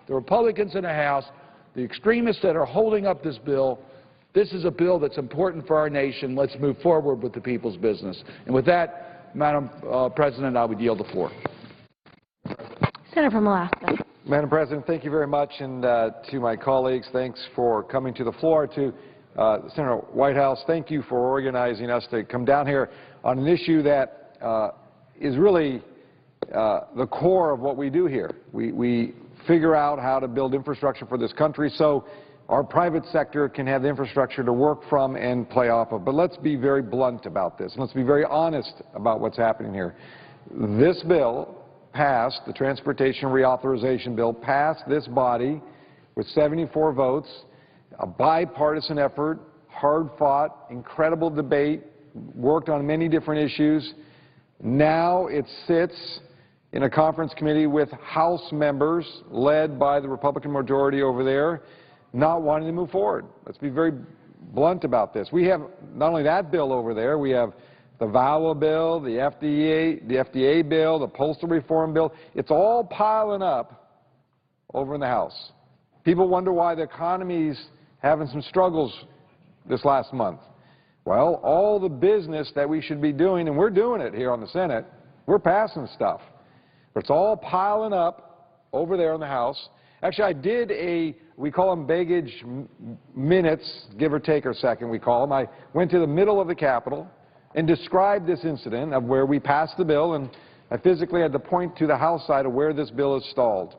the Republicans in the House, the extremists that are holding up this bill. This is a bill that's important for our nation. Let's move forward with the people's business. And with that, Madam President, I would yield the floor. Senator from Alaska. Madam President, thank you very much, and to my colleagues, thanks for coming to the floor. To Senator Whitehouse, thank you for organizing us to come down here on an issue that is really the core of what we do here. We figure out how to build infrastructure for this country so our private sector can have the infrastructure to work from and play off of. But let's be very blunt about this, and let's be very honest about what's happening here. This bill passed, the Transportation Reauthorization Bill, passed this body with 74 votes, a bipartisan effort, hard-fought, incredible debate, worked on many different issues. Now it sits in a conference committee with House members led by the Republican majority over there not wanting to move forward. Let's be very blunt about this. We have not only that bill over there, we have the VAWA bill, the FDA bill, the postal reform bill. It's all piling up over in the House. People wonder why the economy's having some struggles this last month. Well, all the business that we should be doing, and we're doing it here on the Senate, we're passing stuff. But it's all piling up over there in the House. Actually, I did we call them baggage minutes, give or take or second, we call them. I went to the middle of the Capitol and described this incident of where we passed the bill, and I physically had to point to the House side of where this bill is stalled.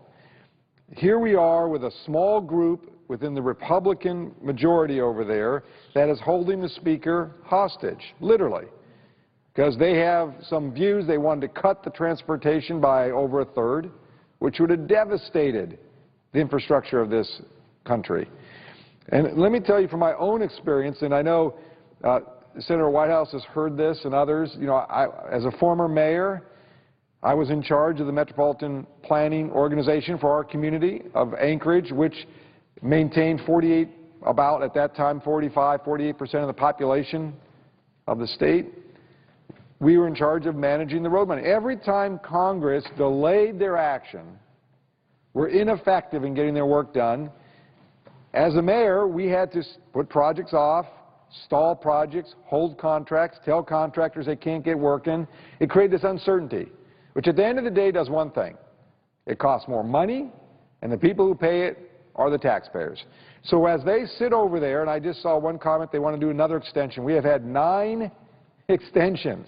Here we are with a small group within the Republican majority over there that is holding the Speaker hostage, literally, because they have some views. They wanted to cut the transportation by over a third, which would have devastated the infrastructure of this country. And let me tell you from my own experience, and I know Senator Whitehouse has heard this and others, you know, as a former mayor, I was in charge of the Metropolitan Planning Organization for our community of Anchorage, which maintained at that time, 48% of the population of the state. We were in charge of managing the road money. Every time Congress delayed their action, were ineffective in getting their work done, as a mayor, we had to put projects off, stall projects, hold contracts, tell contractors they can't get work in. It created this uncertainty, which at the end of the day does one thing. It costs more money, and the people who pay it are the taxpayers. So as they sit over there, and I just saw one comment, they want to do another extension. We have had 9 extensions.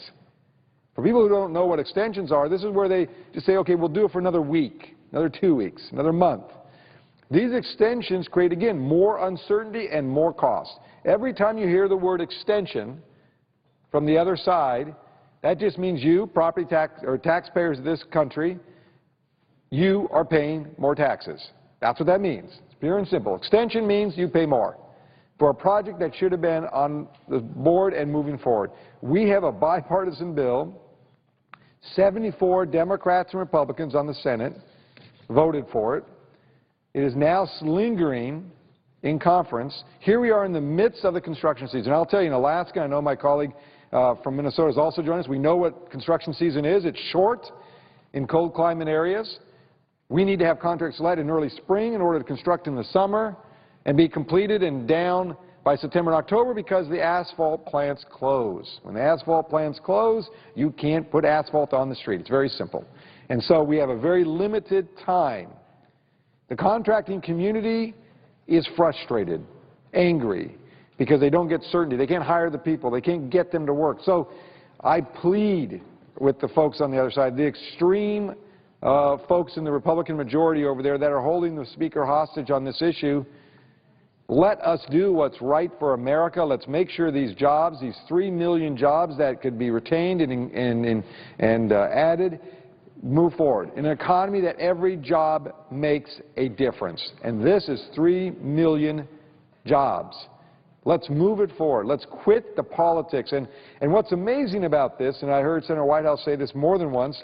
For people who don't know what extensions are, this is where they just say, okay, we'll do it for another week, another 2 weeks, another month. These extensions create, again, more uncertainty and more cost. Every time you hear the word extension from the other side, that just means you, property tax or taxpayers of this country, you are paying more taxes. That's what that means. It's pure and simple. Extension means you pay more for a project that should have been on the board and moving forward. We have a bipartisan bill. 74 Democrats and Republicans on the Senate voted for it. It is now lingering in conference. Here we are in the midst of the construction season. I'll tell you, in Alaska, I know my colleague from Minnesota has also joined us. We know what construction season is. It's short in cold climate areas. We need to have contracts let in early spring in order to construct in the summer and be completed and down by September and October because the asphalt plants close. When the asphalt plants close, you can't put asphalt on the street. It's very simple. And so we have a very limited time. The contracting community is frustrated, angry, because they don't get certainty. They can't hire the people. They can't get them to work. So I plead with the folks on the other side, the extreme folks in the Republican majority over there that are holding the Speaker hostage on this issue. Let us do what's right for America. Let's make sure these jobs, these 3 million jobs that could be retained and added, move forward. In an economy that every job makes a difference. And this is 3 million jobs. Let's move it forward. Let's quit the politics. And what's amazing about this, and I heard Senator Whitehouse say this more than once,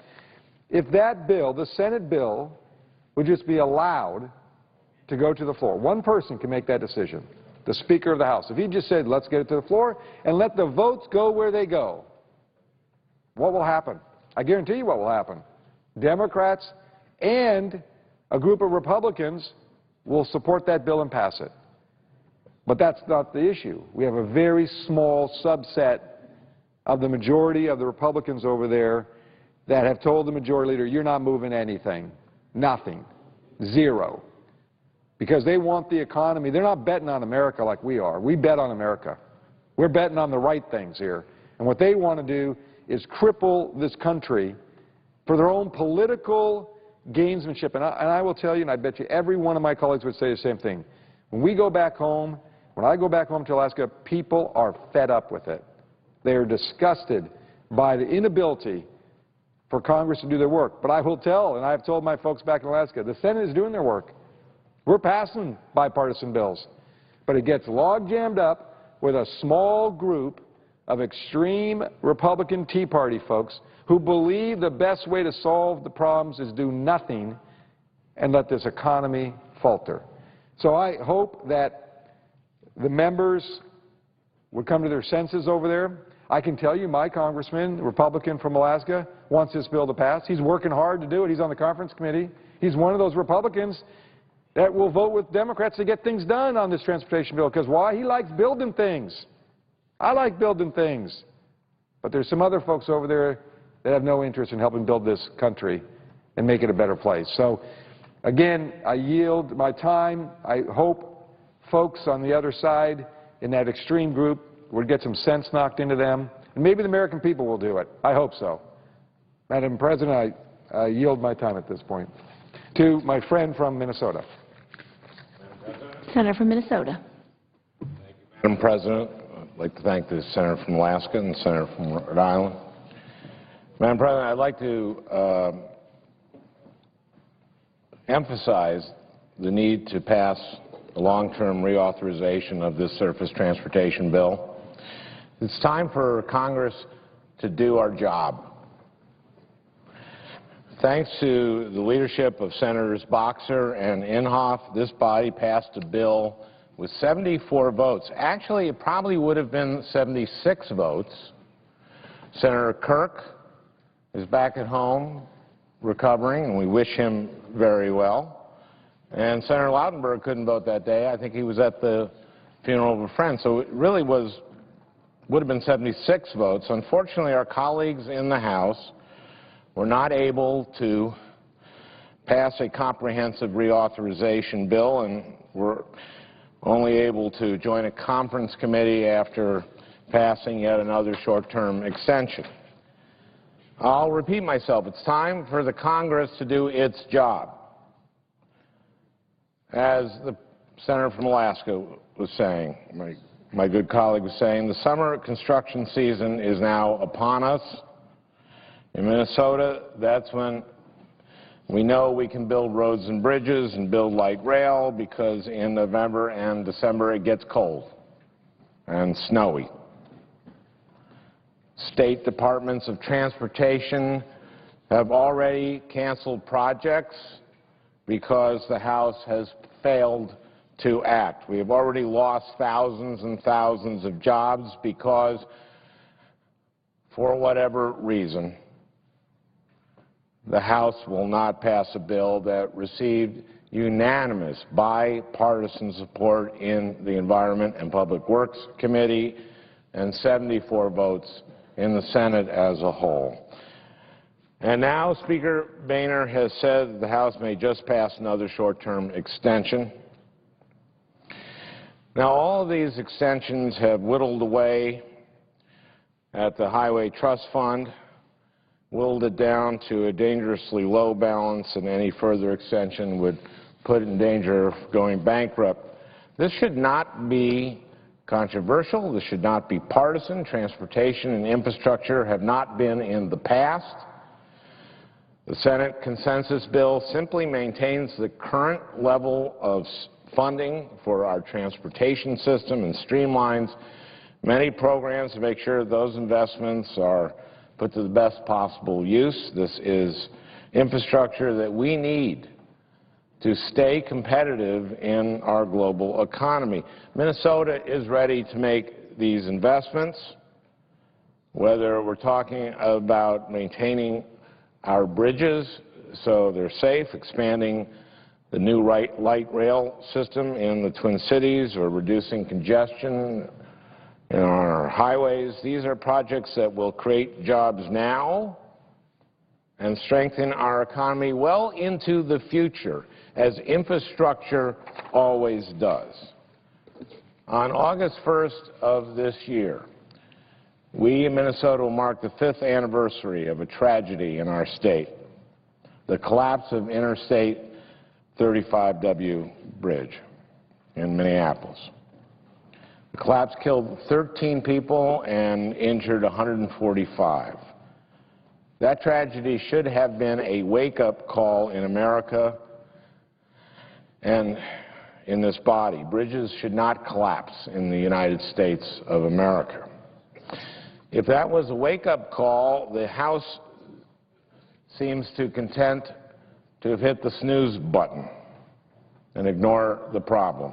if that bill, the Senate bill, would just be allowed to go to the floor, one person can make that decision, the Speaker of the House. If he just said, let's get it to the floor and let the votes go where they go, what will happen? I guarantee you what will happen. Democrats and a group of Republicans will support that bill and pass it. But that's not the issue. We have a very small subset of the majority of the Republicans over there that have told the majority leader, you're not moving anything, nothing, zero. Because they want the economy. They're not betting on America like we are. We bet on America. We're betting on the right things here. And what they want to do is cripple this country for their own political gamesmanship. And I will tell you, and I bet you every one of my colleagues would say the same thing. When we go back home, when I go back home to Alaska, people are fed up with it. They are disgusted by the inability for Congress to do their work. But I will tell, and I've told my folks back in Alaska, the Senate is doing their work. We're passing bipartisan bills. But it gets log-jammed up with a small group of extreme Republican Tea Party folks who believe the best way to solve the problems is do nothing and let this economy falter. So I hope that the members would come to their senses over there. I can tell you my congressman, Republican from Alaska, wants this bill to pass. He's working hard to do it. He's on the conference committee. He's one of those Republicans that will vote with Democrats to get things done on this transportation bill. Because why? He likes building things. I like building things. But there's some other folks over there that have no interest in helping build this country and make it a better place. So, again, I yield my time. I hope folks on the other side in that extreme group would get some sense knocked into them. And maybe the American people will do it. I hope so. Madam President, I yield my time at this point. To my friend from Minnesota. Senator from Minnesota. Madam President, I'd like to thank the Senator from Alaska and the Senator from Rhode Island. Madam President, I'd like to emphasize the need to pass a long-term reauthorization of this surface transportation bill. It's time for Congress to do our job. Thanks to the leadership of Senators Boxer and Inhofe, this body passed a bill with 74 votes. Actually, it probably would have been 76 votes. Senator Kirk is back at home recovering, and we wish him very well. And Senator Lautenberg couldn't vote that day. I think he was at the funeral of a friend. So it really would have been 76 votes. Unfortunately, our colleagues in the House were not able to pass a comprehensive reauthorization bill and were only able to join a conference committee after passing yet another short-term extension. I'll repeat myself. It's time for the Congress to do its job. As the Senator from Alaska was saying, my good colleague was saying, the summer construction season is now upon us. In Minnesota, that's when we know we can build roads and bridges and build light rail, because in November and December it gets cold and snowy. State departments of transportation have already canceled projects because the House has failed to act. We have already lost thousands and thousands of jobs because, for whatever reason, the House will not pass a bill that received unanimous bipartisan support in the Environment and Public Works Committee and 74 votes in the Senate as a whole. And now Speaker Boehner has said that the House may just pass another short-term extension. Now, all of these extensions have whittled away at the Highway Trust Fund, whittled it down to a dangerously low balance, and any further extension would put it in danger of going bankrupt. This should not be controversial. This should not be partisan. Transportation and infrastructure have not been in the past. The Senate consensus bill simply maintains the current level of funding for our transportation system and streamlines many programs to make sure those investments are put to the best possible use. This is infrastructure that we need to stay competitive in our global economy. Minnesota is ready to make these investments, whether we're talking about maintaining our bridges so they're safe, expanding the new light rail system in the Twin Cities or reducing congestion in our highways. These are projects that will create jobs now and strengthen our economy well into the future, as infrastructure always does. On August 1st of this year, we in Minnesota will mark the 5th anniversary of a tragedy in our state, the collapse of Interstate 35W bridge in Minneapolis. The collapse killed 13 people and injured 145. That tragedy should have been a wake-up call in America and in this body. Bridges should not collapse in the United States of America. If that was a wake-up call, the House seems too content to have hit the snooze button and ignore the problem.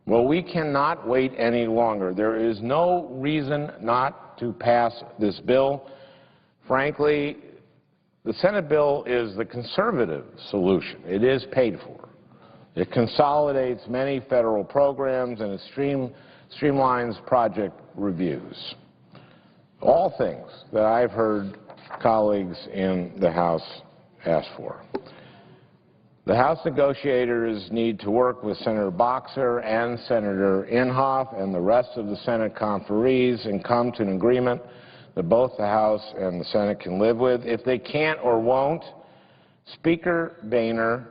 Well, we cannot wait any longer. There is no reason not to pass this bill. Frankly, the Senate bill is the conservative solution. It is paid for. It consolidates many federal programs and it streamlines project reviews. All things that I've heard colleagues in the House ask for. The House negotiators need to work with Senator Boxer and Senator Inhofe and the rest of the Senate conferees and come to an agreement that both the House and the Senate can live with. If they can't or won't, Speaker Boehner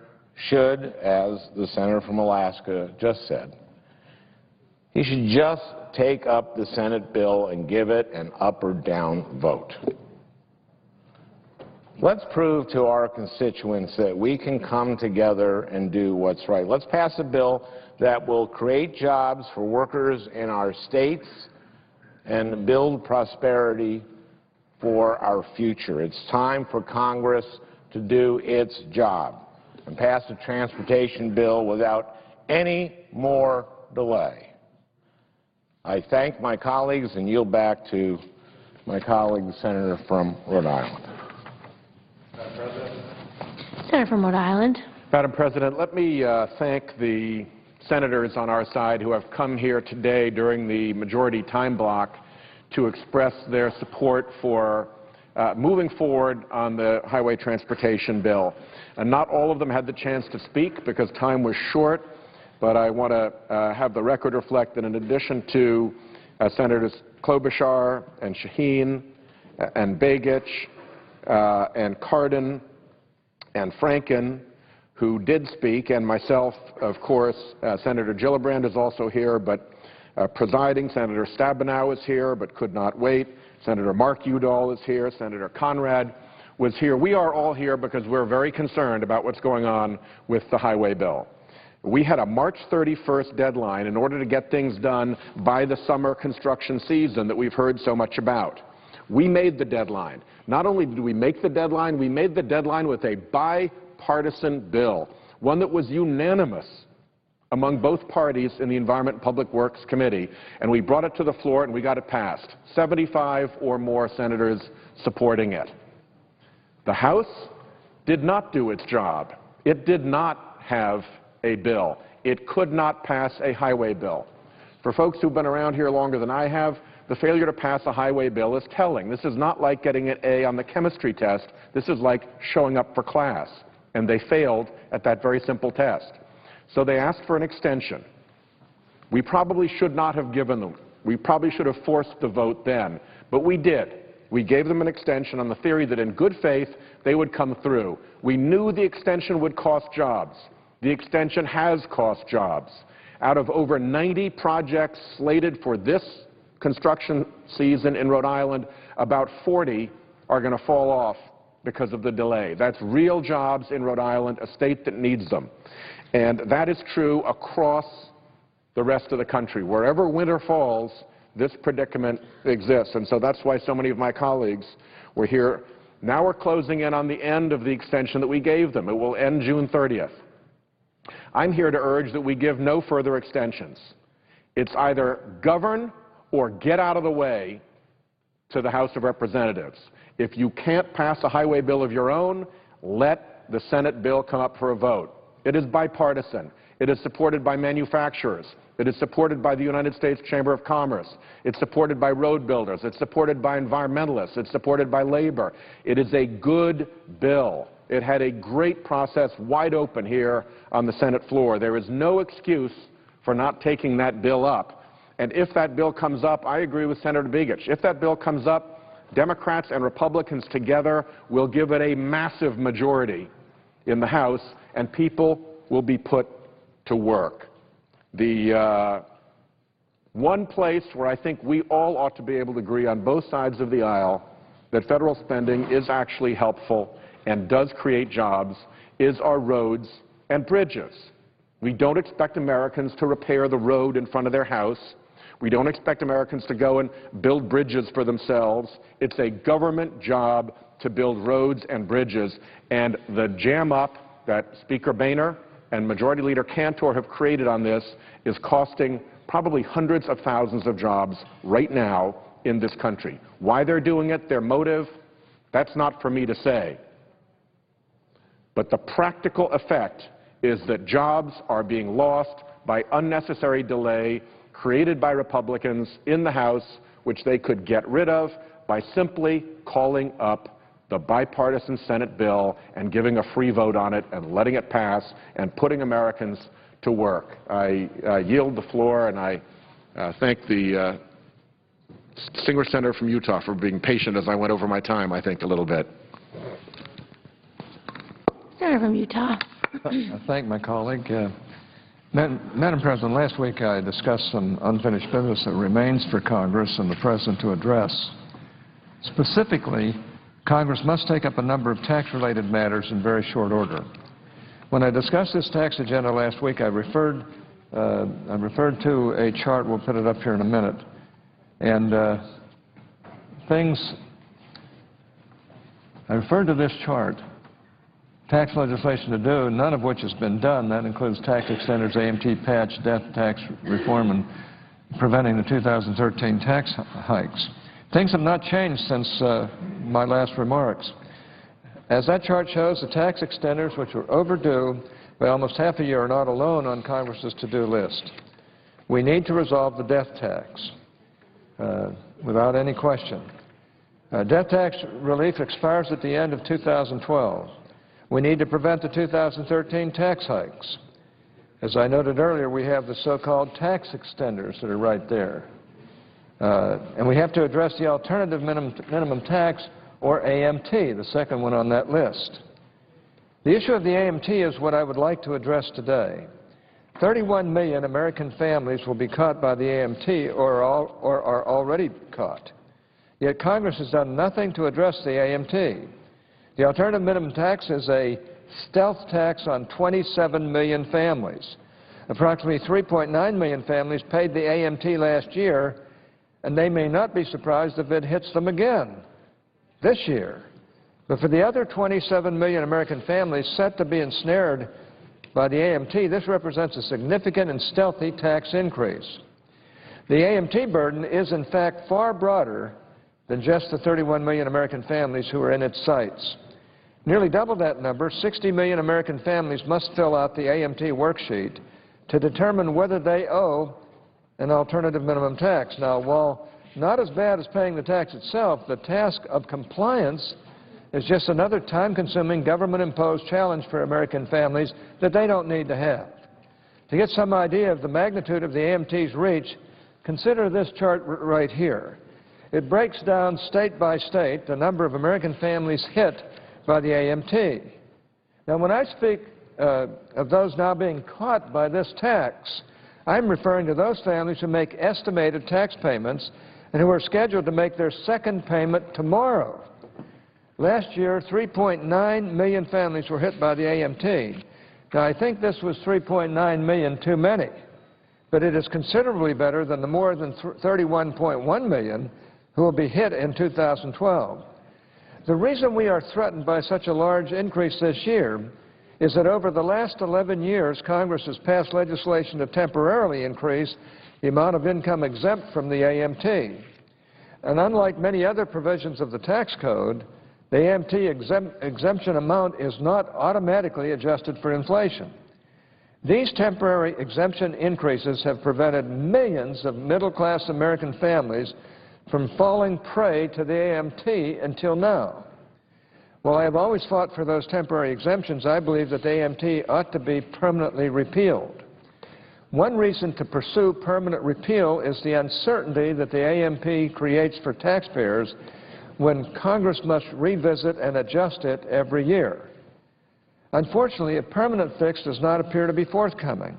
should, as the senator from Alaska just said, he should just take up the Senate bill and give it an up or down vote. Let's prove to our constituents that we can come together and do what's right. Let's pass a bill that will create jobs for workers in our states and build prosperity for our future. It's time for Congress to do its job and pass a transportation bill without any more delay. I thank my colleagues and yield back to my colleague, the senator from Rhode Island. Senator from Rhode Island. Madam President, let me thank the senators on our side who have come here today during the majority time block to express their support for moving forward on the highway transportation bill. And not all of them had the chance to speak because time was short, but I want to have the record reflect that in addition to Senators Klobuchar and Shaheen and Begich and Cardin and Franken, who did speak, and myself, of course, Senator Gillibrand is also here, but presiding, Senator Stabenow is here but could not wait. Senator Mark Udall is here. Senator Conrad was here. We are all here because we're very concerned about what's going on with the highway bill. We had a March 31st deadline in order to get things done by the summer construction season that we've heard so much about. We made the deadline. Not only did we make the deadline, we made the deadline with a bipartisan bill, one that was unanimous among both parties in the Environment and Public Works Committee, and we brought it to the floor and we got it passed. 75 or more senators supporting it. The House did not do its job. It did not have a bill. It could not pass a highway bill. For folks who've been around here longer than I have, the failure to pass a highway bill is telling. This is not like getting an A on the chemistry test. This is like showing up for class, and they failed at that very simple test. So they asked for an extension. We probably should not have given them. We probably should have forced the vote then, but we did. We gave them an extension on the theory that in good faith they would come through. We knew the extension would cost jobs. The extension has cost jobs. Out of over 90 projects slated for this construction season in Rhode Island, about 40 are going to fall off because of the delay. That's real jobs in Rhode Island, a state that needs them. And that is true across the rest of the country. Wherever winter falls, this predicament exists. And so that's why so many of my colleagues were here. Now we're closing in on the end of the extension that we gave them. It will end June 30th. I'm here to urge that we give no further extensions. It's either govern or get out of the way to the House of Representatives. If you can't pass a highway bill of your own, let the Senate bill come up for a vote. It is bipartisan. It is supported by manufacturers. It is supported by the United States Chamber of Commerce. It's supported by road builders. It's supported by environmentalists. It's supported by labor. It is a good bill. It had a great process wide open here on the Senate floor. There is no excuse for not taking that bill up. And if that bill comes up, I agree with Senator Begich. If that bill comes up, Democrats and Republicans together will give it a massive majority in the House, and people will be put to work. The one place where I think we all ought to be able to agree on both sides of the aisle that federal spending is actually helpful and does create jobs is our roads and bridges. We don't expect Americans to repair the road in front of their house. We don't expect Americans to go and build bridges for themselves. It's a government job to build roads and bridges. And the jam up that Speaker Boehner and Majority Leader Cantor have created on this is costing probably hundreds of thousands of jobs right now in this country. Why they're doing it, their motive, that's not for me to say. But the practical effect is that jobs are being lost by unnecessary delay created by Republicans in the House, which they could get rid of by simply calling up the bipartisan Senate bill and giving a free vote on it and letting it pass and putting Americans to work. I yield the floor, and I thank the distinguished senator from Utah for being patient as I went over my time, I think, a little bit. Senator from Utah. I thank my colleague. Madam President, last week I discussed some unfinished business that remains for Congress and the President to address. Specifically, Congress must take up a number of tax-related matters in very short order. When I discussed this tax agenda last week, I referred to a chart. We'll put it up here in a minute. And I referred to this chart, tax legislation to do, none of which has been done. That includes tax extenders, AMT patch, death tax reform, and preventing the 2013 tax hikes. Things have not changed since my last remarks. As that chart shows, the tax extenders, which were overdue by almost half a year, are not alone on Congress's to-do list. We need to resolve the death tax without any question. Death tax relief expires at the end of 2012. We need to prevent the 2013 tax hikes. As I noted earlier, we have the so-called tax extenders that are right there. And we have to address the alternative minimum tax, or AMT, the second one on that list. The issue of the AMT is what I would like to address today. 31 million American families will be caught by the AMT or are already caught. Yet Congress has done nothing to address the AMT. The alternative minimum tax is a stealth tax on 27 million families. Approximately 3.9 million families paid the AMT last year, and they may not be surprised if it hits them again this year. But for the other 27 million American families set to be ensnared by the AMT, this represents a significant and stealthy tax increase. The AMT burden is, in fact, far broader than just the 31 million American families who are in its sights. Nearly double that number, 60 million American families must fill out the AMT worksheet to determine whether they owe an alternative minimum tax. Now, while not as bad as paying the tax itself, the task of compliance is just another time-consuming, government-imposed challenge for American families that they don't need to have. To get some idea of the magnitude of the AMT's reach, consider this chart right here. It breaks down state by state the number of American families hit by the AMT. Now, when I speak of those now being caught by this tax, I'm referring to those families who make estimated tax payments and who are scheduled to make their second payment tomorrow. Last year, 3.9 million families were hit by the AMT. Now, I think this was 3.9 million too many, but it is considerably better than the more than 31.1 million who will be hit in 2012. The reason we are threatened by such a large increase this year is that over the last 11 years, Congress has passed legislation to temporarily increase the amount of income exempt from the AMT. And unlike many other provisions of the tax code, The AMT exemption amount is not automatically adjusted for inflation. These temporary exemption increases have prevented millions of middle-class American families from falling prey to the AMT until now. While I have always fought for those temporary exemptions, I believe that the AMT ought to be permanently repealed. One reason to pursue permanent repeal is the uncertainty that the AMT creates for taxpayers when Congress must revisit and adjust it every year. Unfortunately, a permanent fix does not appear to be forthcoming.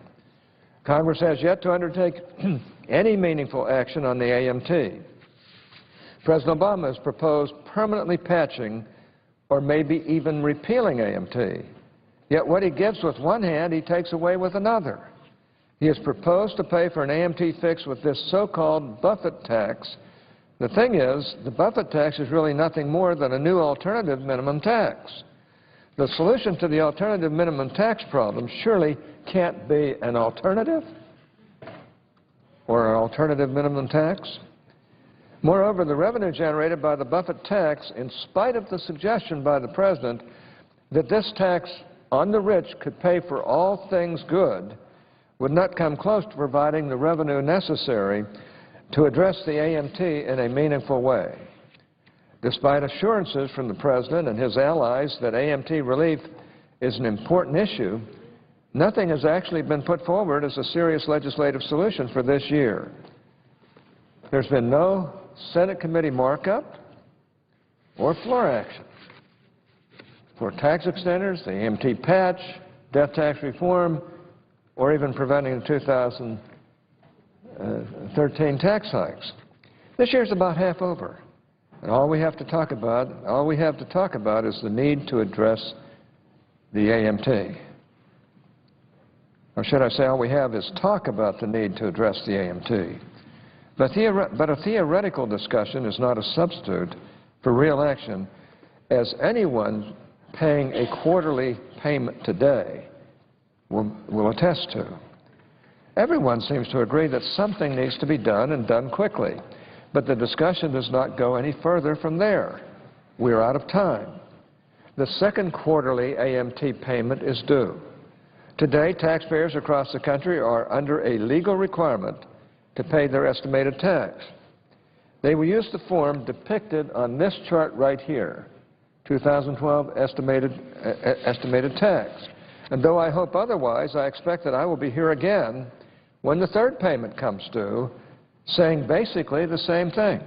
Congress has yet to undertake any meaningful action on the AMT. President Obama has proposed permanently patching or maybe even repealing AMT. Yet what he gives with one hand, he takes away with another. He has proposed to pay for an AMT fix with this so-called Buffett tax. The thing is, the Buffett tax is really nothing more than a new alternative minimum tax. The solution to the alternative minimum tax problem surely can't be an alternative or an alternative minimum tax. Moreover, the revenue generated by the Buffett tax, in spite of the suggestion by the President that this tax on the rich could pay for all things good, would not come close to providing the revenue necessary to address the AMT in a meaningful way. Despite assurances from the President and his allies that AMT relief is an important issue, nothing has actually been put forward as a serious legislative solution for this year. There's been no Senate committee markup or floor action for tax extenders, the AMT patch, death tax reform, or even preventing the 2013 tax hikes. This year's about half over. And all we have to talk about is the need to address the AMT. Or should I say all we have is talk about the need to address the AMT. But a theoretical discussion is not a substitute for real action, as anyone paying a quarterly payment today will attest to. Everyone seems to agree that something needs to be done and done quickly. But the discussion does not go any further from there. We're out of time. The second quarterly AMT payment is due. Today, taxpayers across the country are under a legal requirement to pay their estimated tax. They will use the form depicted on this chart right here, 2012 estimated tax. And though I hope otherwise, I expect that I will be here again when the third payment comes due, saying basically the same thing.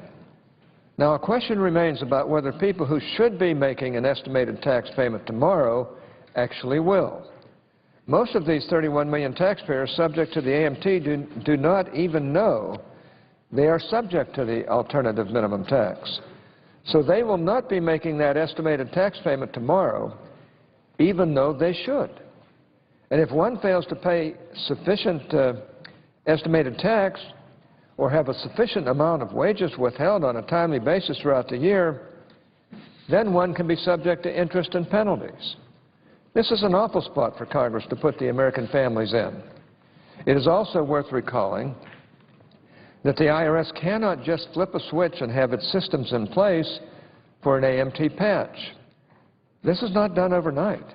Now, a question remains about whether people who should be making an estimated tax payment tomorrow actually will. Most of these 31 million taxpayers subject to the AMT do not even know they are subject to the alternative minimum tax. So they will not be making that estimated tax payment tomorrow, even though they should. And if one fails to pay sufficient estimated tax, or have a sufficient amount of wages withheld on a timely basis throughout the year, then one can be subject to interest and penalties. This is an awful spot for Congress to put the American families in. It is also worth recalling that the IRS cannot just flip a switch and have its systems in place for an AMT patch. This is not done overnight.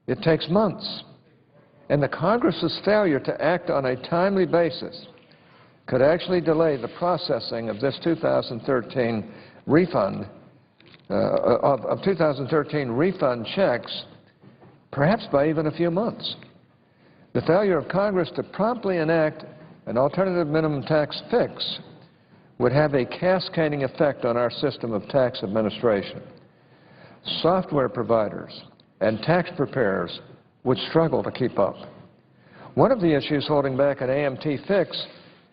It takes months. And the Congress's failure to act on a timely basis could actually delay the processing of this 2013 refund, of 2013 refund checks, perhaps by even a few months. The failure of Congress to promptly enact an alternative minimum tax fix would have a cascading effect on our system of tax administration. Software providers and tax preparers would struggle to keep up. One of the issues holding back an AMT fix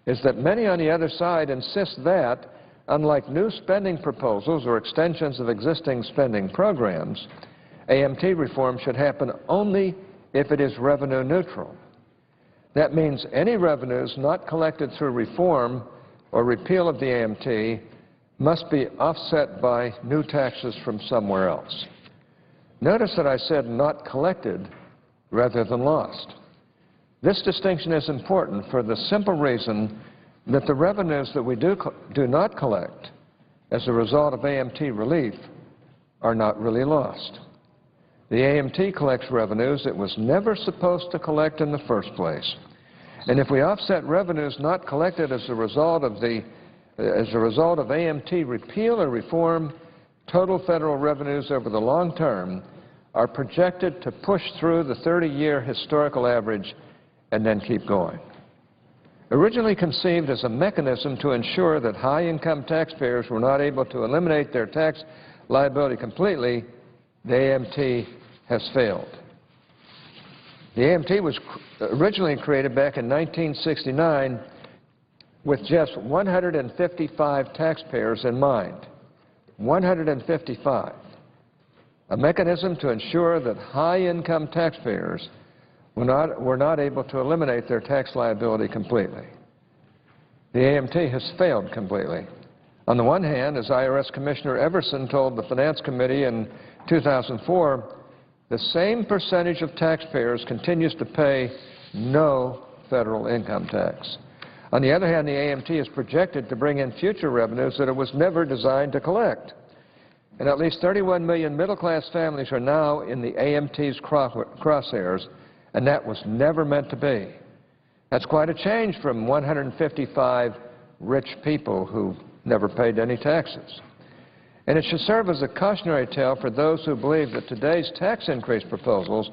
is that many on the other side insist that, unlike new spending proposals or extensions of existing spending programs, AMT reform should happen only if it is revenue neutral. That means any revenues not collected through reform or repeal of the AMT must be offset by new taxes from somewhere else. Notice that I said not collected rather than lost. This distinction is important for the simple reason that the revenues that we do not collect as a result of AMT relief are not really lost. The AMT collects revenues it was never supposed to collect in the first place. And if we offset revenues not collected as a result of AMT repeal or reform, total federal revenues over the long term are projected to push through the 30-year historical average and then keep going. Originally conceived as a mechanism to ensure that high-income taxpayers were not able to eliminate their tax liability completely, the AMT has failed. The AMT was originally created back in 1969 with just 155 taxpayers in mind. 155. A mechanism to ensure that high-income taxpayers were not able to eliminate their tax liability completely. The AMT has failed completely. On the one hand, as IRS Commissioner Everson told the Finance Committee in 2004, the same percentage of taxpayers continues to pay no federal income tax. On the other hand, the AMT is projected to bring in future revenues that it was never designed to collect. And at least 31 million middle-class families are now in the AMT's crosshairs, and that was never meant to be. That's quite a change from 155 rich people who never paid any taxes. And it should serve as a cautionary tale for those who believe that today's tax increase proposals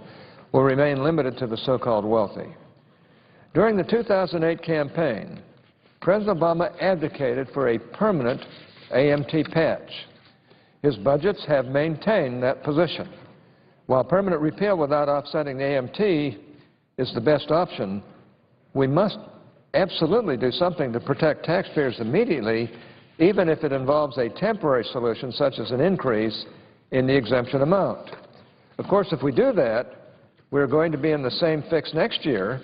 will remain limited to the so-called wealthy. During the 2008 campaign, President Obama advocated for a permanent AMT patch. His budgets have maintained that position. While permanent repeal without offsetting the AMT is the best option, we must absolutely do something to protect taxpayers immediately, even if it involves a temporary solution such as an increase in the exemption amount. Of course, if we do that, we're going to be in the same fix next year,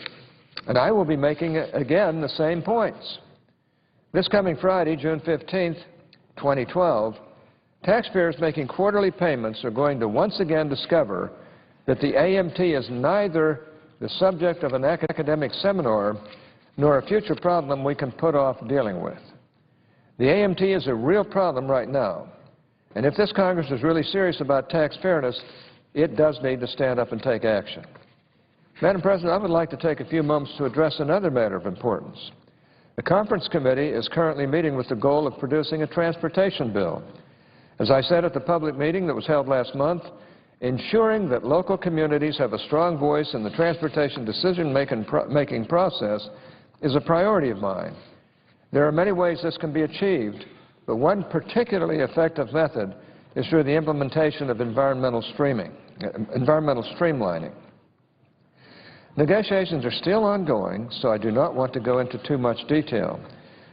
and I will be making, again, the same points. This coming Friday, June 15th, 2012, taxpayers making quarterly payments are going to once again discover that the AMT is neither the subject of an academic seminar nor a future problem we can put off dealing with. The AMT is a real problem right now, and if this Congress is really serious about tax fairness, it does need to stand up and take action. Madam President, I would like to take a few moments to address another matter of importance. The Conference Committee is currently meeting with the goal of producing a transportation bill. As I said at the public meeting that was held last month, ensuring that local communities have a strong voice in the transportation decision-making process is a priority of mine. There are many ways this can be achieved, but one particularly effective method is through the implementation of environmental streamlining. Negotiations are still ongoing, so I do not want to go into too much detail.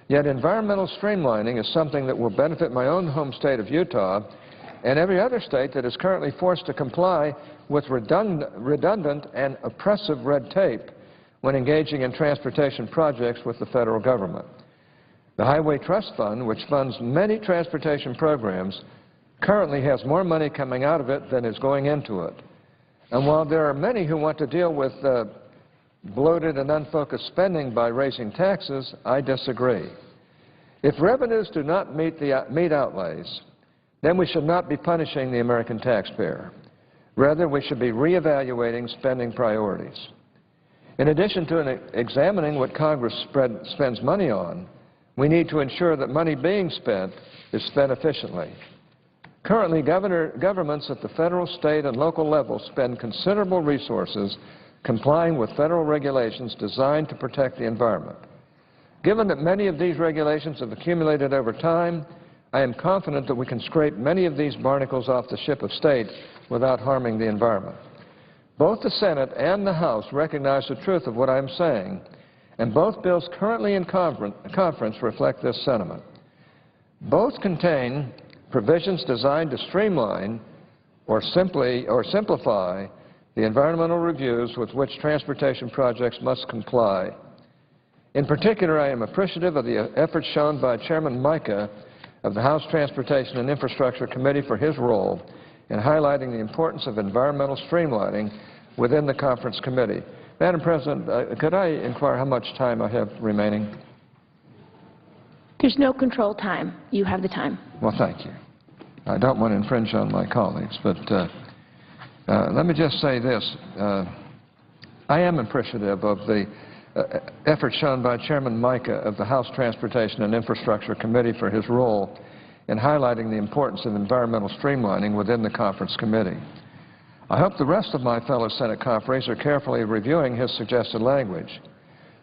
Yet environmental streamlining is something that will benefit my own home state of Utah and every other state that is currently forced to comply with redundant and oppressive red tape when engaging in transportation projects with the federal government. The Highway Trust Fund, which funds many transportation programs, currently has more money coming out of it than is going into it. And while there are many who want to deal with bloated and unfocused spending by raising taxes, I disagree. If revenues do not meet outlays, then we should not be punishing the American taxpayer. Rather, we should be reevaluating spending priorities. In addition to examining what Congress spends money on, we need to ensure that money being spent is spent efficiently. Currently, governments at the federal, state, and local levels spend considerable resources complying with federal regulations designed to protect the environment. Given that many of these regulations have accumulated over time, I am confident that we can scrape many of these barnacles off the ship of state without harming the environment. Both the Senate and the House recognize the truth of what I am saying, and both bills currently in conference reflect this sentiment. Both contain provisions designed to streamline or simplify the environmental reviews with which transportation projects must comply. In particular, I am appreciative of the efforts shown by Chairman Mica of the House Transportation and Infrastructure Committee for his role in highlighting the importance of environmental streamlining within the conference committee. Madam President, could I inquire how much time I have remaining? There's no control time. You have the time. Well, thank you. I don't want to infringe on my colleagues, but let me just say this. I am appreciative of the effort shown by Chairman Mica of the House Transportation and Infrastructure Committee for his role in highlighting the importance of environmental streamlining within the conference committee. I hope the rest of my fellow Senate conferees are carefully reviewing his suggested language.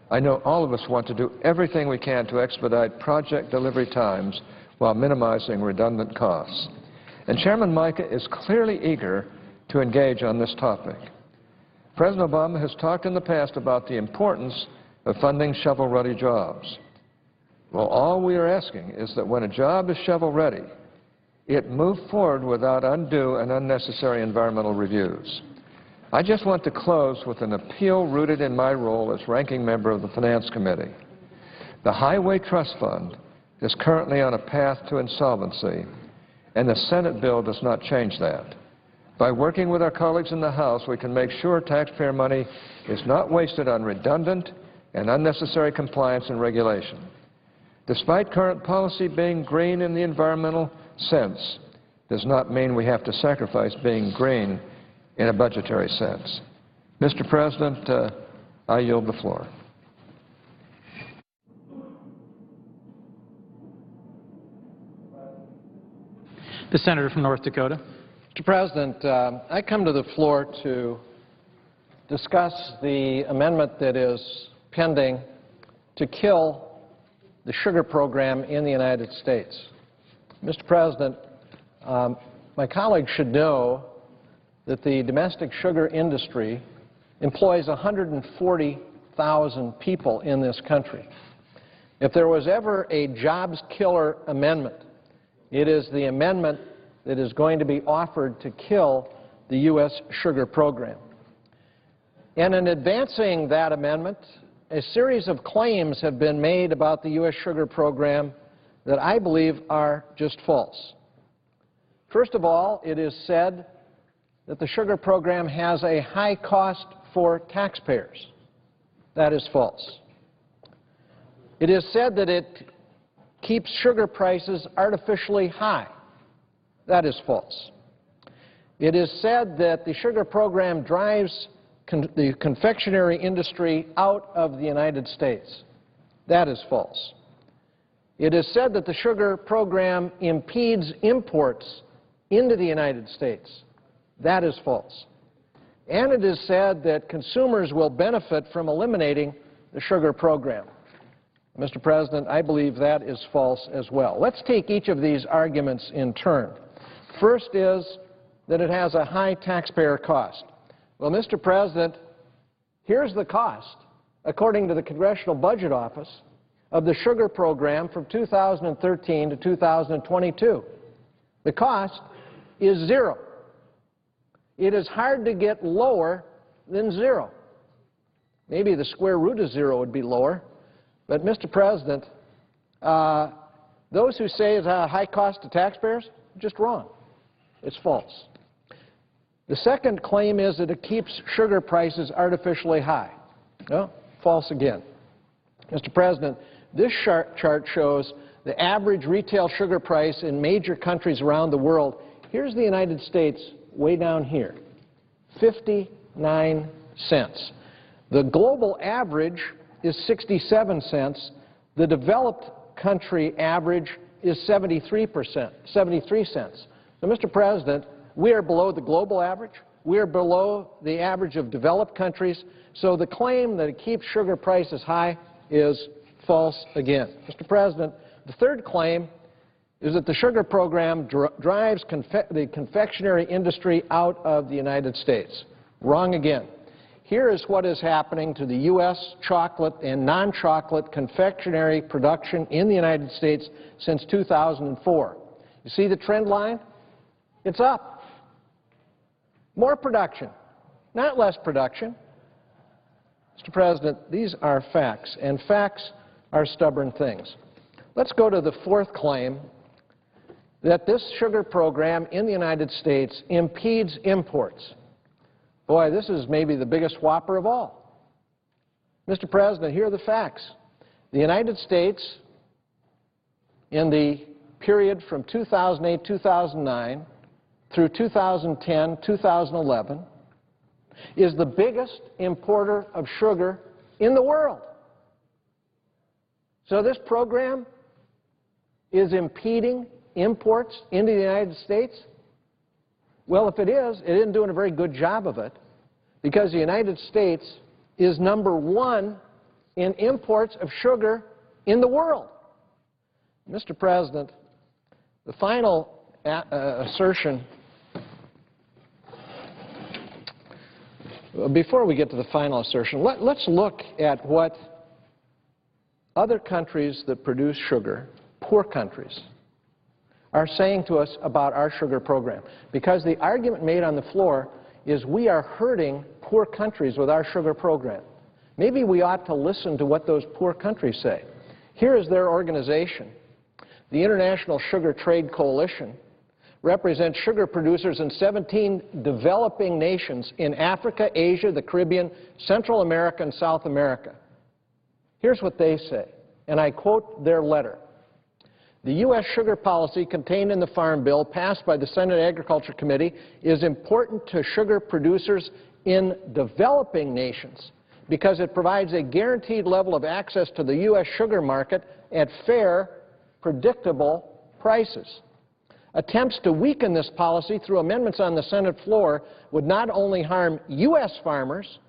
I know all of us want to do everything we can to expedite project delivery times while minimizing redundant costs. And Chairman Mica is clearly eager to engage on this topic. President Obama has talked in the past about the importance of funding shovel-ready jobs. Well, all we are asking is that when a job is shovel-ready, it move forward without undue and unnecessary environmental reviews. I just want to close with an appeal rooted in my role as ranking member of the Finance Committee. The Highway Trust Fund is currently on a path to insolvency, and the Senate bill does not change that. By working with our colleagues in the House, we can make sure taxpayer money is not wasted on redundant and unnecessary compliance and regulation. Despite current policy being green in the environmental sense, does not mean we have to sacrifice being green in a budgetary sense. Mr. President, I yield the floor. The Senator from North Dakota. Mr. President, I come to the floor to discuss the amendment that is pending to kill the sugar program in the United States. Mr. President, my colleagues should know that the domestic sugar industry employs 140,000 people in this country. If there was ever a jobs killer amendment, it is the amendment that is going to be offered to kill the U.S. sugar program. And in advancing that amendment, a series of claims have been made about the U.S. sugar program that I believe are just false. First of all, it is said that the sugar program has a high cost for taxpayers. That is false. It is said that it keeps sugar prices artificially high. That is false. It is said that the sugar program drives the confectionery industry out of the United States. That is false. It is said that the sugar program impedes imports into the United States. That is false. And it is said that consumers will benefit from eliminating the sugar program. Mr. President, I believe that is false as well. Let's take each of these arguments in turn. First is that it has a high taxpayer cost. Well, Mr. President, here's the cost, according to the Congressional Budget Office, of the sugar program from 2013 to 2022. The cost is zero. It is hard to get lower than zero. Maybe the square root of zero would be lower. But, Mr. President, those who say it's a high cost to taxpayers, are just wrong. It's false. The second claim is that it keeps sugar prices artificially high. No, false again. Mr. President, this chart shows the average retail sugar price in major countries around the world. Here's the United States way down here, 59 cents. The global average is 67 cents. The developed country average is 73 cents. So, Mr. President, we are below the global average. We are below the average of developed countries. So the claim that it keeps sugar prices high is false again. Mr. President, the third claim is that the sugar program drives the confectionery industry out of the United States. Wrong again. Here is what is happening to the U.S. chocolate and non-chocolate confectionery production in the United States since 2004. You see the trend line? It's up. More production, not less production. Mr. President, these are facts, and facts are stubborn things. Let's go to the fourth claim, that this sugar program in the United States impedes imports. Boy, this is maybe the biggest whopper of all. Mr. President, here are the facts. The United States, in the period from 2008-2009 through 2010-2011 is the biggest importer of sugar in the world. So this program is impeding imports into the United States? Well, if it is, it isn't doing a very good job of it, because the United States is #1 in imports of sugar in the world. Mr. President, the final assertion, before we get to the final assertion, let's look at what other countries that produce sugar, poor countries, are saying to us about our sugar program. Because the argument made on the floor is we are hurting poor countries with our sugar program. Maybe we ought to listen to what those poor countries say. Here is their organization. The International Sugar Trade Coalition represents sugar producers in 17 developing nations in Africa, Asia, the Caribbean, Central America, and South America. Here's what they say, and I quote their letter. The U.S. sugar policy contained in the Farm Bill passed by the Senate Agriculture Committee is important to sugar producers in developing nations because it provides a guaranteed level of access to the U.S. sugar market at fair, predictable prices. Attempts to weaken this policy through amendments on the Senate floor would not only harm U.S. farmers,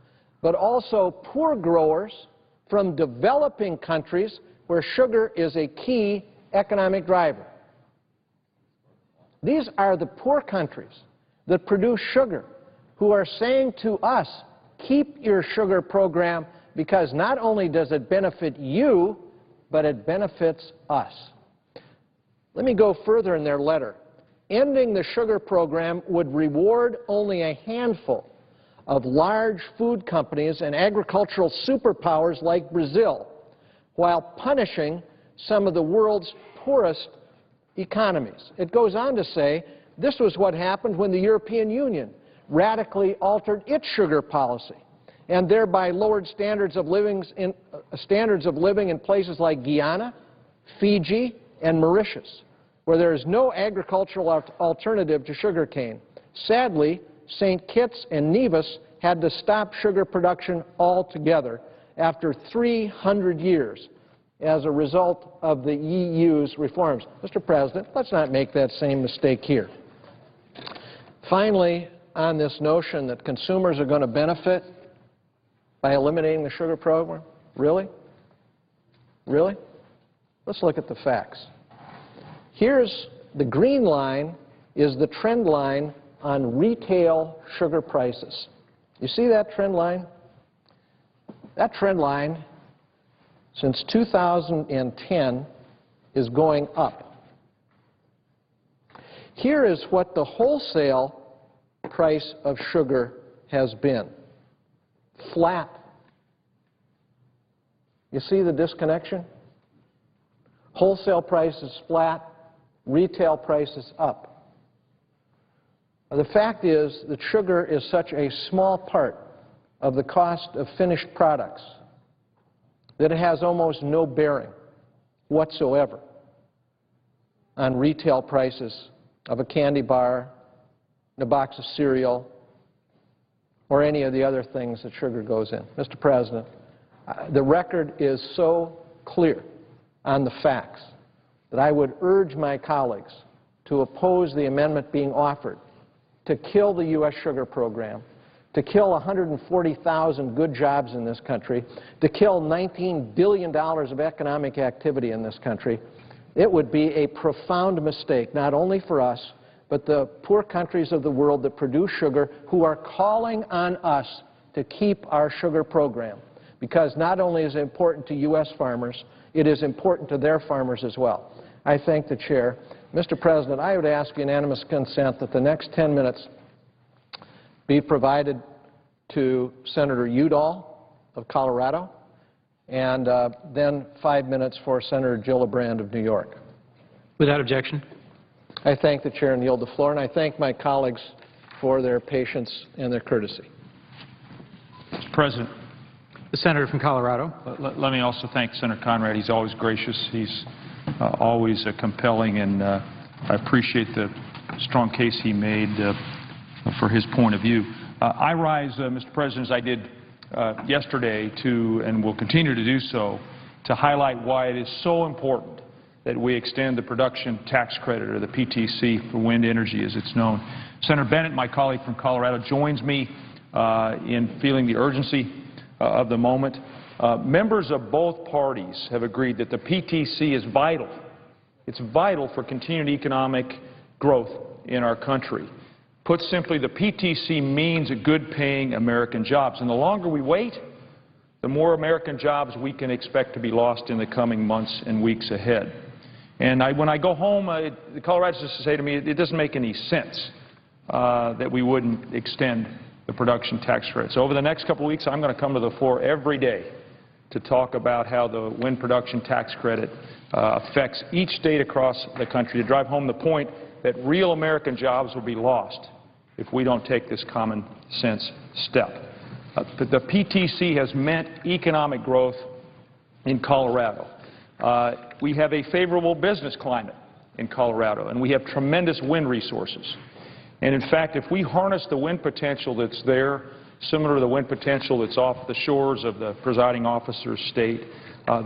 but also poor growers from developing countries where sugar is a key economic driver. These are the poor countries that produce sugar who are saying to us, keep your sugar program because not only does it benefit you, but it benefits us. Let me go further in their letter. Ending the sugar program would reward only a handful of large food companies and agricultural superpowers like Brazil, while punishing some of the world's poorest economies. It goes on to say this was what happened when the European Union radically altered its sugar policy and thereby lowered standards of living in places like Guyana, Fiji, and Mauritius, where there is no agricultural alternative to sugarcane. Sadly, St. Kitts and Nevis had to stop sugar production altogether after 300 years as a result of the EU's reforms. Mr. President, let's not make that same mistake here. Finally, on this notion that consumers are going to benefit by eliminating the sugar program, really? Really? Let's look at the facts. Here's the green line is the trend line on retail sugar prices. You see that trend line? That trend line since 2010 is going up. Here is what the wholesale price of sugar has been. Flat. You see the disconnection? Wholesale price is flat, retail price is up. The fact is that sugar is such a small part of the cost of finished products that it has almost no bearing whatsoever on retail prices of a candy bar, a box of cereal, or any of the other things that sugar goes in. Mr. President, the record is so clear on the facts that I would urge my colleagues to oppose the amendment being offered to kill the U.S. sugar program, to kill 140,000 good jobs in this country, to kill $19 billion of economic activity in this country. It would be a profound mistake, not only for us, but the poor countries of the world that produce sugar who are calling on us to keep our sugar program, because not only is it important to U.S. farmers, it is important to their farmers as well. I thank the Chair. Mr. President, I would ask unanimous consent that the next 10 minutes be provided to Senator Udall of Colorado, and then 5 minutes for Senator Gillibrand of New York. Without objection. I thank the Chair and yield the floor, and I thank my colleagues for their patience and their courtesy. Mr. President. The Senator from Colorado. Let me also thank Senator Conrad. He's always gracious. He's always compelling, and I appreciate the strong case he made for his point of view. I rise, Mr. President, as I did yesterday, and will continue to do so, to highlight why it is so important that we extend the production tax credit, or the PTC, for wind energy as it's known. Senator Bennett, my colleague from Colorado, joins me in feeling the urgency of the moment. Members of both parties have agreed that the PTC is vital. It's vital for continued economic growth in our country. Put simply, the PTC means good-paying American jobs. And the longer we wait, the more American jobs we can expect to be lost in the coming months and weeks ahead. And when I go home, the Coloradans just say to me, it doesn't make any sense that we wouldn't extend the production tax credit. So over the next couple of weeks, I'm going to come to the floor every day to talk about how the wind production tax credit affects each state across the country, to drive home the point that real American jobs will be lost if we don't take this common sense step. The PTC has meant economic growth in Colorado. We have a favorable business climate in Colorado, and we have tremendous wind resources. And in fact, if we harness the wind potential that's there, similar to the wind potential that's off the shores of the presiding officer's state,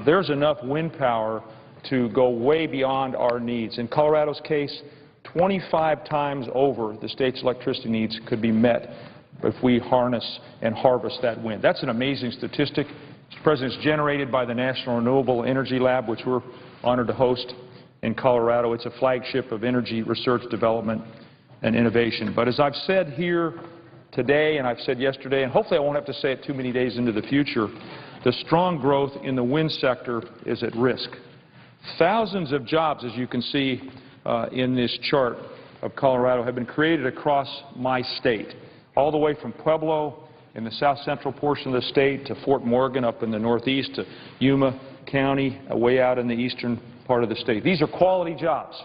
there's enough wind power to go way beyond our needs. In Colorado's case, 25 times over the state's electricity needs could be met if we harness and harvest that wind. That's an amazing statistic. Mr. President, it's generated by the National Renewable Energy Lab, which we're honored to host in Colorado. It's a flagship of energy research, development, and innovation. But as I've said here today, and I've said yesterday, and hopefully I won't have to say it too many days into the future, the strong growth in the wind sector is at risk. Thousands of jobs, as you can see in this chart of Colorado, have been created across my state, all the way from Pueblo in the south-central portion of the state to Fort Morgan up in the northeast to Yuma County, way out in the eastern part of the state. These are quality jobs.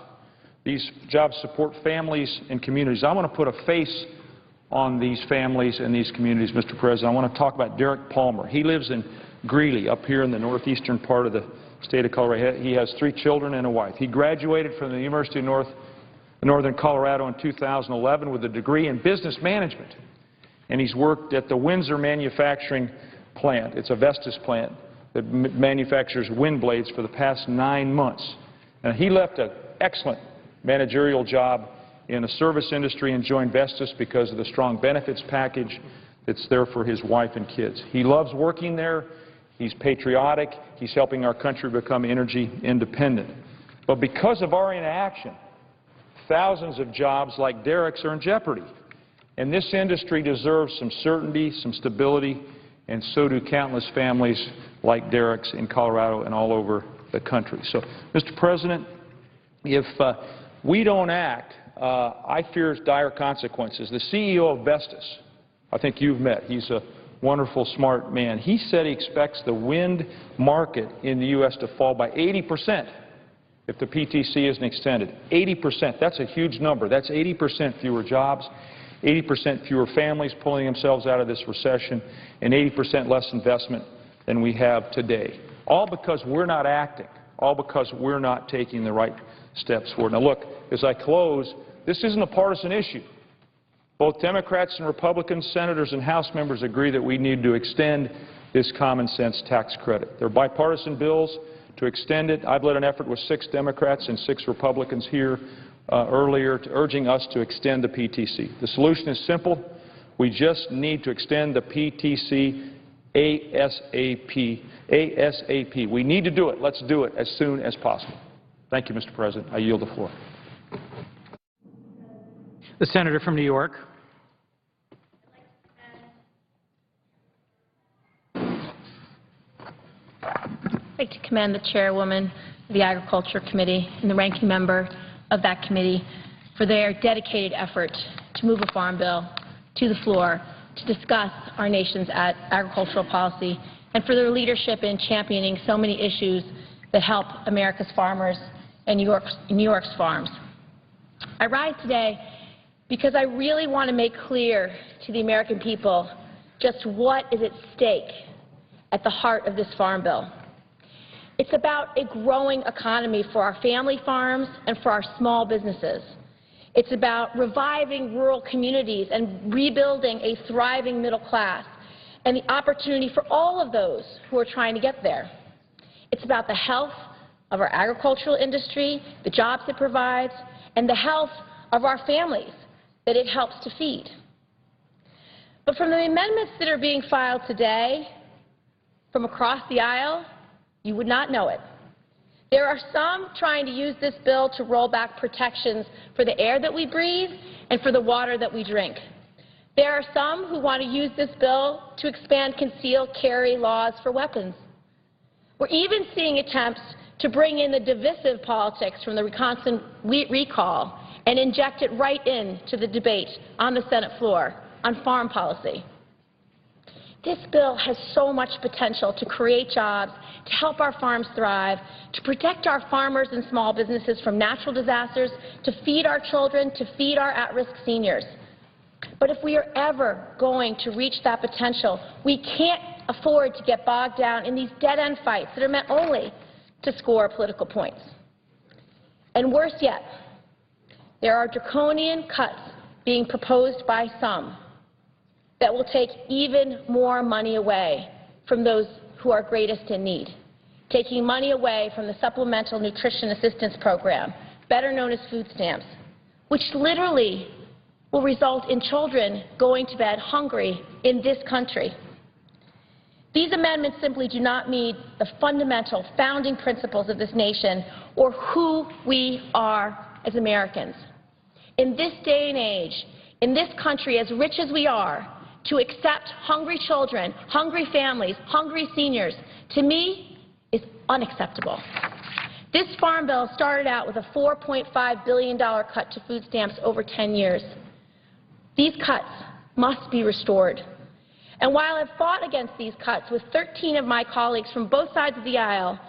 These jobs support families and communities. I want to put a face on these families and these communities, Mr. President. I want to talk about Derrick Palmer. He lives in Greeley, up here in the northeastern part of the state of Colorado. He has 3 children and a wife. He graduated from the University of Northern Colorado in 2011 with a degree in business management. And he's worked at the Windsor manufacturing plant. It's a Vestas plant that manufactures wind blades for the past 9 months. And he left an excellent managerial job in the service industry and joined Vestas because of the strong benefits package that's there for his wife and kids. He loves working there. He's patriotic. He's helping our country become energy independent. But because of our inaction, thousands of jobs like Derrick's are in jeopardy. And this industry deserves some certainty, some stability, and so do countless families like Derrick's in Colorado and all over the country. So, Mr. President, if we don't act, I fear dire consequences. The CEO of Vestas, I think you've met, he's a wonderful, smart man. He said he expects the wind market in the U.S. to fall by 80% if the PTC isn't extended. 80%. That's a huge number. That's 80% fewer jobs, 80% fewer families pulling themselves out of this recession, and 80% less investment than we have today. All because we're not acting. All because we're not taking the right steps forward. Now, look, as I close, this isn't a partisan issue. Both Democrats and Republican senators and House members agree that we need to extend this common-sense tax credit. There are bipartisan bills to extend it. I've led an effort with 6 Democrats and 6 Republicans here earlier urging us to extend the PTC. The solution is simple. We just need to extend the PTC ASAP. ASAP. We need to do it. Let's do it as soon as possible. Thank you, Mr. President. I yield the floor. The senator from New York. I'd like to commend the chairwoman of the Agriculture Committee and the ranking member of that committee for their dedicated effort to move a farm bill to the floor to discuss our nation's agricultural policy, and for their leadership in championing so many issues that help America's farmers and New York's farms. I rise today because I really want to make clear to the American people just what is at stake at the heart of this farm bill. It's about a growing economy for our family farms and for our small businesses. It's about reviving rural communities and rebuilding a thriving middle class and the opportunity for all of those who are trying to get there. It's about the health of our agricultural industry, the jobs it provides, and the health of our families that it helps to feed. But from the amendments that are being filed today from across the aisle, you would not know it. There are some trying to use this bill to roll back protections for the air that we breathe and for the water that we drink. There are some who want to use this bill to expand concealed carry laws for weapons. We're even seeing attempts to bring in the divisive politics from the Wisconsin recall and inject it right into the debate on the Senate floor on farm policy. This bill has so much potential to create jobs, to help our farms thrive, to protect our farmers and small businesses from natural disasters, to feed our children, to feed our at-risk seniors. But if we are ever going to reach that potential, we can't afford to get bogged down in these dead-end fights that are meant only to score political points. And worse yet, there are draconian cuts being proposed by some that will take even more money away from those who are greatest in need, taking money away from the Supplemental Nutrition Assistance Program, better known as food stamps, which literally will result in children going to bed hungry in this country. These amendments simply do not meet the fundamental founding principles of this nation or who we are as Americans. In this day and age, in this country as rich as we are, to accept hungry children, hungry families, hungry seniors, to me, is unacceptable. This farm bill started out with a $4.5 billion cut to food stamps over 10 years. These cuts must be restored. And while I've fought against these cuts with 13 of my colleagues from both sides of the aisle,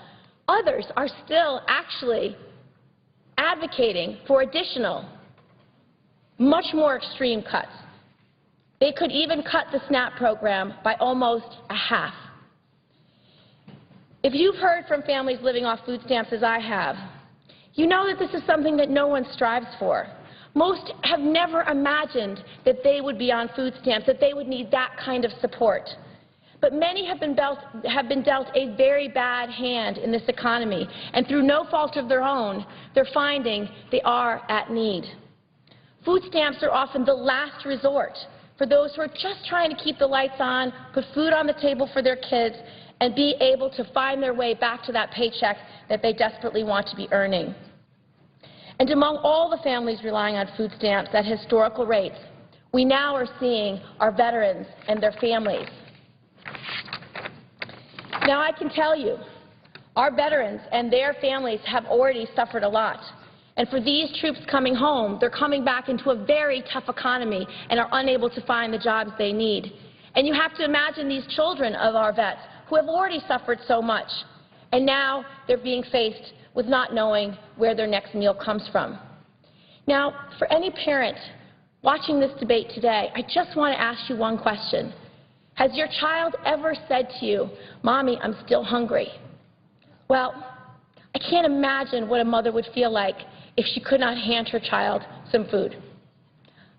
others are still actually advocating for additional, much more extreme cuts. They could even cut the SNAP program by almost a half. If you've heard from families living off food stamps as I have, you know that this is something that no one strives for. Most have never imagined that they would be on food stamps, that they would need that kind of support. But many have been dealt a very bad hand in this economy, and through no fault of their own, they're finding they are at need. Food stamps are often the last resort for those who are just trying to keep the lights on, put food on the table for their kids, and be able to find their way back to that paycheck that they desperately want to be earning. And among all the families relying on food stamps at historical rates, we now are seeing our veterans and their families. Now, I can tell you, our veterans and their families have already suffered a lot. And for these troops coming home, they're coming back into a very tough economy and are unable to find the jobs they need. And you have to imagine these children of our vets who have already suffered so much, and now they're being faced with not knowing where their next meal comes from. Now, for any parent watching this debate today, I just want to ask you one question. Has your child ever said to you, "Mommy, I'm still hungry"? Well, I can't imagine what a mother would feel like if she could not hand her child some food.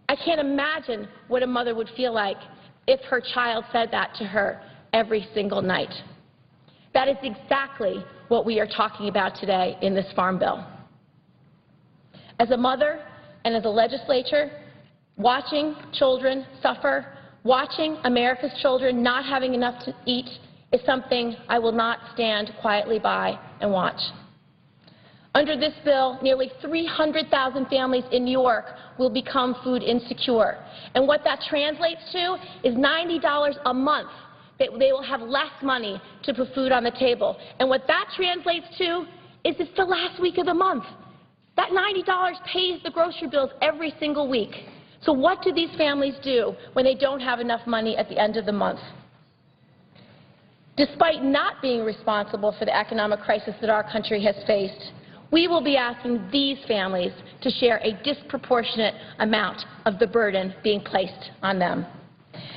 I can't imagine what a mother would feel like if her child said that to her every single night. That is exactly what we are talking about today in this farm bill. As a mother and as a legislature, watching children suffer, watching America's children not having enough to eat is something I will not stand quietly by and watch. Under this bill, nearly 300,000 families in New York will become food insecure. And what that translates to is $90 a month that they will have less money to put food on the table. And what that translates to is it's the last week of the month. That $90 pays the grocery bills every single week. So what do these families do when they don't have enough money at the end of the month? Despite not being responsible for the economic crisis that our country has faced, we will be asking these families to share a disproportionate amount of the burden being placed on them.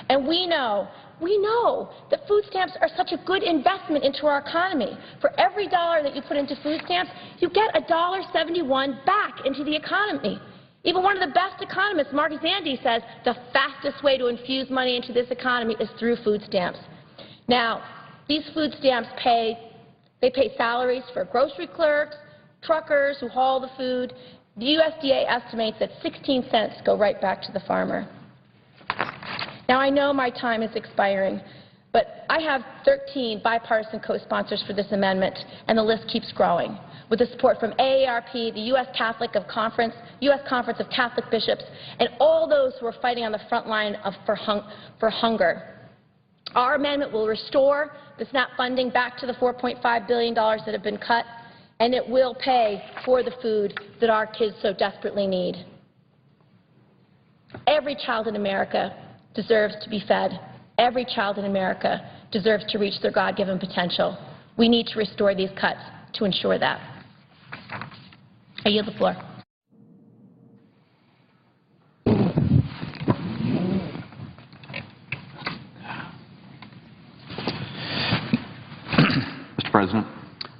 And we know we know that food stamps are such a good investment into our economy. For every dollar that you put into food stamps, you get $1.71 back into the economy. Even one of the best economists, Mark Zandi, says the fastest way to infuse money into this economy is through food stamps. Now, these food stamps pay salaries for grocery clerks, truckers who haul the food. The USDA estimates that 16 cents go right back to the farmer. Now, I know my time is expiring, but I have 13 bipartisan co-sponsors for this amendment, and the list keeps growing, with the support from AARP, the U.S. Conference of Catholic Bishops, and all those who are fighting on the front line for hunger. Our amendment will restore the SNAP funding back to the $4.5 billion that have been cut, and it will pay for the food that our kids so desperately need. Every child in America deserves to be fed. Every child in America deserves to reach their God-given potential. We need to restore these cuts to ensure that. I yield the floor. Mr. President.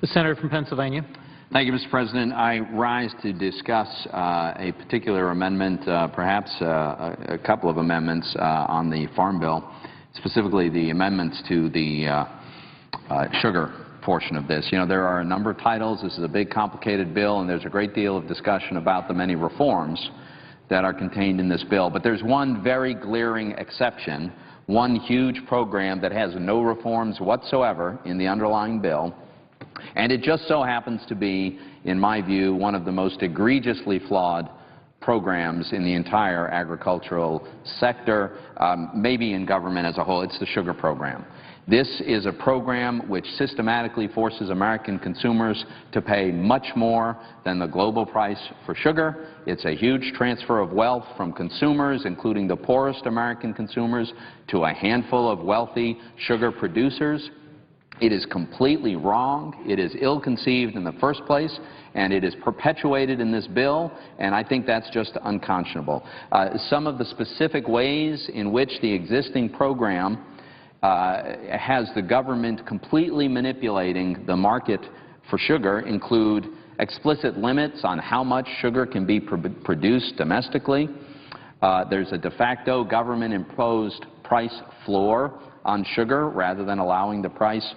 The Senator from Pennsylvania. Thank you, Mr. President. I rise to discuss a particular amendment, perhaps a couple of amendments on the Farm Bill, specifically the amendments to the sugar portion of this. You know, there are a number of titles. This is a big, complicated bill, and there's a great deal of discussion about the many reforms that are contained in this bill. But there's one very glaring exception, one huge program that has no reforms whatsoever in the underlying bill. And it just so happens to be, in my view, one of the most egregiously flawed programs in the entire agricultural sector, maybe in government as a whole. It's the sugar program. This is a program which systematically forces American consumers to pay much more than the global price for sugar. It's a huge transfer of wealth from consumers, including the poorest American consumers, to a handful of wealthy sugar producers. It is completely wrong. It is ill-conceived in the first place, and it is perpetuated in this bill, and I think that's just unconscionable. Some of the specific ways in which the existing program has the government completely manipulating the market for sugar include explicit limits on how much sugar can be produced domestically. There's a de facto government-imposed price floor on sugar rather than allowing the price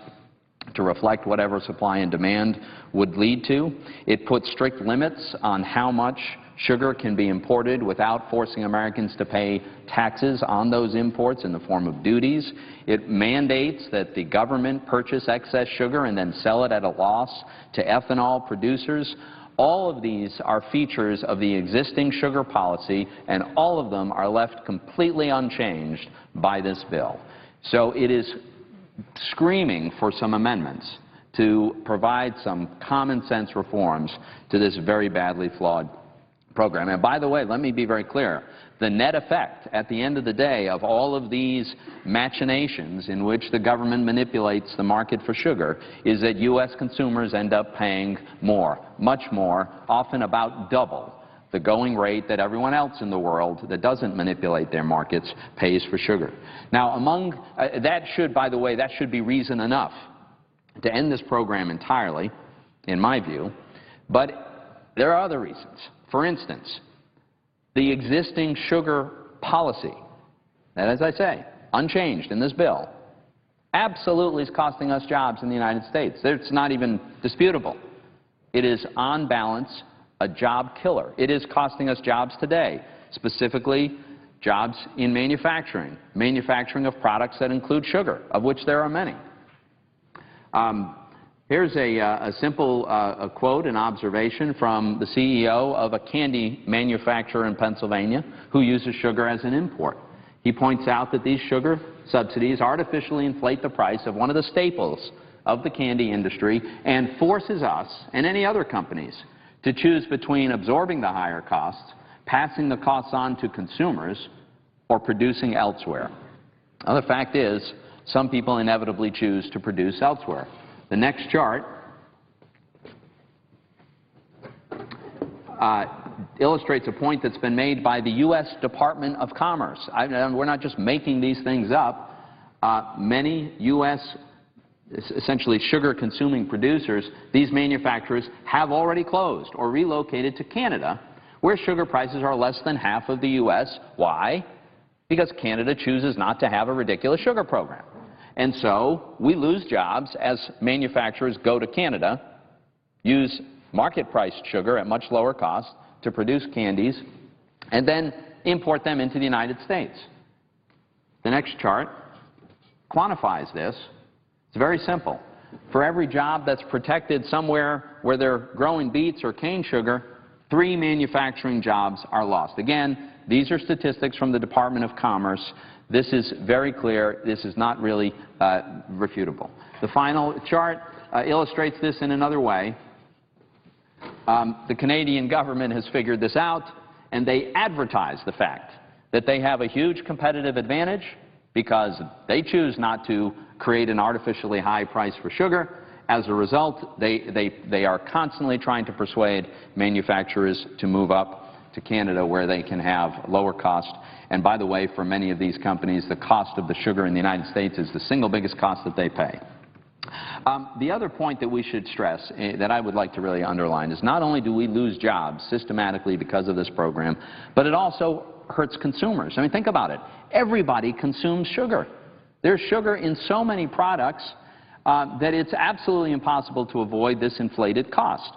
to reflect whatever supply and demand would lead to. It puts strict limits on how much sugar can be imported without forcing Americans to pay taxes on those imports in the form of duties. It mandates that the government purchase excess sugar and then sell it at a loss to ethanol producers. All of these are features of the existing sugar policy, and all of them are left completely unchanged by this bill. So it is screaming for some amendments to provide some common sense reforms to this very badly flawed program. And by the way, let me be very clear. The net effect at the end of the day of all of these machinations in which the government manipulates the market for sugar is that U.S. consumers end up paying more, much more, often about double the going rate that everyone else in the world that doesn't manipulate their markets pays for sugar. Now, that should, by the way, that should be reason enough to end this program entirely, in my view. But there are other reasons. For instance, the existing sugar policy, that, as I say, unchanged in this bill, absolutely is costing us jobs in the United States. It's not even disputable. It is, on balance, a job killer. It is costing us jobs today, specifically jobs in manufacturing of products that include sugar, of which there are many. Here's a simple quote, an observation from the CEO of a candy manufacturer in Pennsylvania who uses sugar as an import. He points out that these sugar subsidies artificially inflate the price of one of the staples of the candy industry and forces us and any other companies to choose between absorbing the higher costs, passing the costs on to consumers, or producing elsewhere. Now, the fact is, some people inevitably choose to produce elsewhere. The next chart illustrates a point that's been made by the U.S. Department of Commerce. We're not just making these things up. many U.S. essentially sugar-consuming producers, these manufacturers have already closed or relocated to Canada, where sugar prices are less than half of the U.S. Why? Because Canada chooses not to have a ridiculous sugar program. And so we lose jobs as manufacturers go to Canada, use market-priced sugar at much lower cost to produce candies, and then import them into the United States. The next chart quantifies this. It's very simple. For every job that's protected somewhere where they're growing beets or cane sugar, 3 manufacturing jobs are lost. Again, these are statistics from the Department of Commerce. This is very clear. This is not really refutable. The final chart illustrates this in another way. The Canadian government has figured this out, and they advertise the fact that they have a huge competitive advantage because they choose not to create an artificially high price for sugar. As a result, they are constantly trying to persuade manufacturers to move up to Canada where they can have lower cost. And by the way, for many of these companies, the cost of the sugar in the United States is the single biggest cost that they pay. The other point that we should stress, that I would like to really underline, is not only do we lose jobs systematically because of this program, but it also hurts consumers. I mean, think about it. Everybody consumes sugar. There's sugar in so many products that it's absolutely impossible to avoid this inflated cost.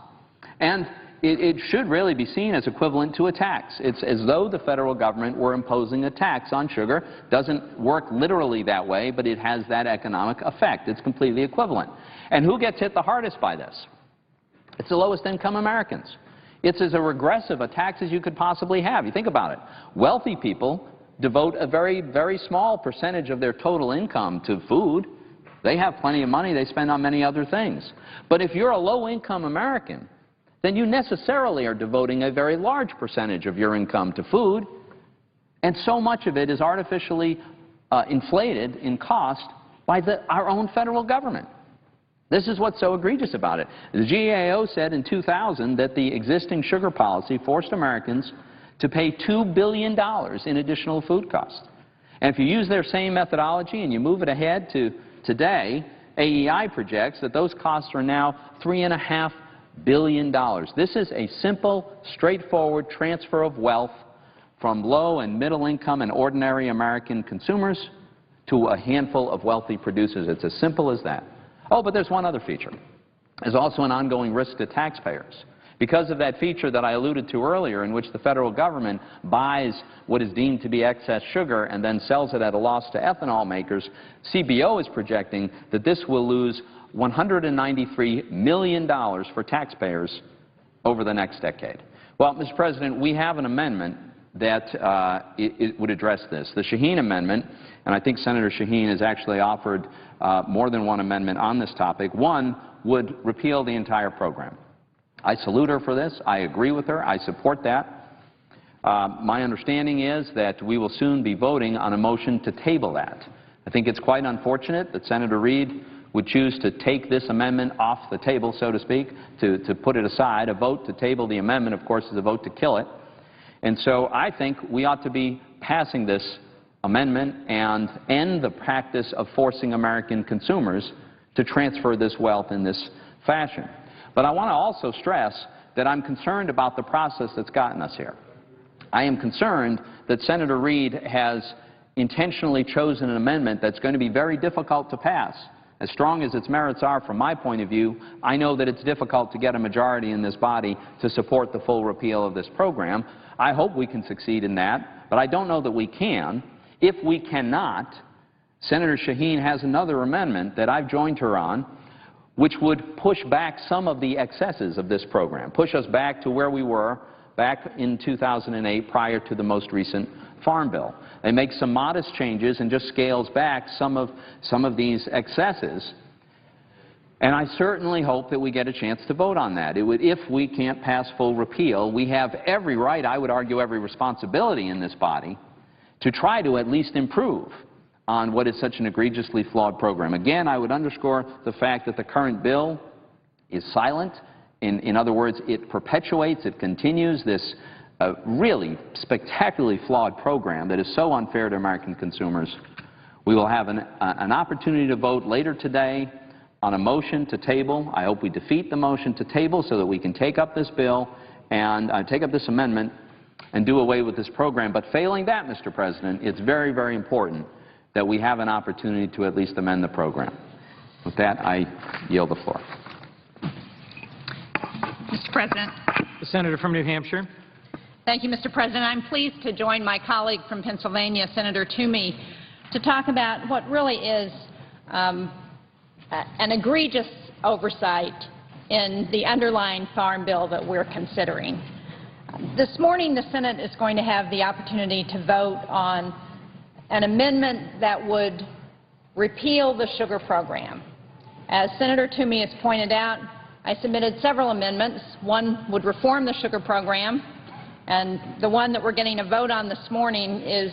And it should really be seen as equivalent to a tax. It's as though the federal government were imposing a tax on sugar. Doesn't work literally that way, but it has that economic effect. It's completely equivalent. And who gets hit the hardest by this? It's the lowest income Americans. It's as regressive a tax as you could possibly have. You think about it. Wealthy people devote a very, very small percentage of their total income to food. They have plenty of money they spend on many other things. But if you're a low-income American, then you necessarily are devoting a very large percentage of your income to food, and so much of it is artificially inflated in cost by our own federal government. This is what's so egregious about it. The GAO said in 2000 that the existing sugar policy forced Americans to pay $2 billion in additional food costs. And if you use their same methodology and you move it ahead to today, AEI projects that those costs are now $3.5 billion. This is a simple, straightforward transfer of wealth from low and middle income and ordinary American consumers to a handful of wealthy producers. It's as simple as that. Oh, but there's one other feature. There's also an ongoing risk to taxpayers. Because of that feature that I alluded to earlier, in which the federal government buys what is deemed to be excess sugar and then sells it at a loss to ethanol makers, CBO is projecting that this will lose $193 million for taxpayers over the next decade. Well, Mr. President, we have an amendment that it would address this. The Shaheen Amendment, and I think Senator Shaheen has actually offered more than one amendment on this topic. One would repeal the entire program. I salute her for this. I agree with her. I support that. My understanding is that we will soon be voting on a motion to table that. I think it's quite unfortunate that Senator Reid would choose to take this amendment off the table, so to speak, to put it aside. A vote to table the amendment, of course, is a vote to kill it. And so I think we ought to be passing this amendment and end the practice of forcing American consumers to transfer this wealth in this fashion. But I want to also stress that I'm concerned about the process that's gotten us here. I am concerned that Senator Reid has intentionally chosen an amendment that's going to be very difficult to pass. As strong as its merits are from my point of view, I know that it's difficult to get a majority in this body to support the full repeal of this program. I hope we can succeed in that, but I don't know that we can. If we cannot, Senator Shaheen has another amendment that I've joined her on, which would push back some of the excesses of this program, push us back to where we were back in 2008 prior to the most recent Farm Bill. They make some modest changes and just scales back some of these excesses. And I certainly hope that we get a chance to vote on that. If we can't pass full repeal, we have every right, I would argue every responsibility in this body, to try to at least improve on what is such an egregiously flawed program. Again, I would underscore the fact that the current bill is silent. In other words, it perpetuates, it continues this really spectacularly flawed program that is so unfair to American consumers. We will have an opportunity to vote later today on a motion to table. I hope we defeat the motion to table so that we can take up this bill and take up this amendment and do away with this program. But failing that, Mr. President, it's very, very important that we have an opportunity to at least amend the program. With that, I yield the floor. Mr. President. The Senator from New Hampshire. Thank you, Mr. President. I'm pleased to join my colleague from Pennsylvania, Senator Toomey, to talk about what really is an egregious oversight in the underlying farm bill that we're considering. This morning, the Senate is going to have the opportunity to vote on an amendment that would repeal the sugar program. As Senator Toomey has pointed out, I submitted several amendments. One would reform the sugar program, and the one that we're getting a vote on this morning is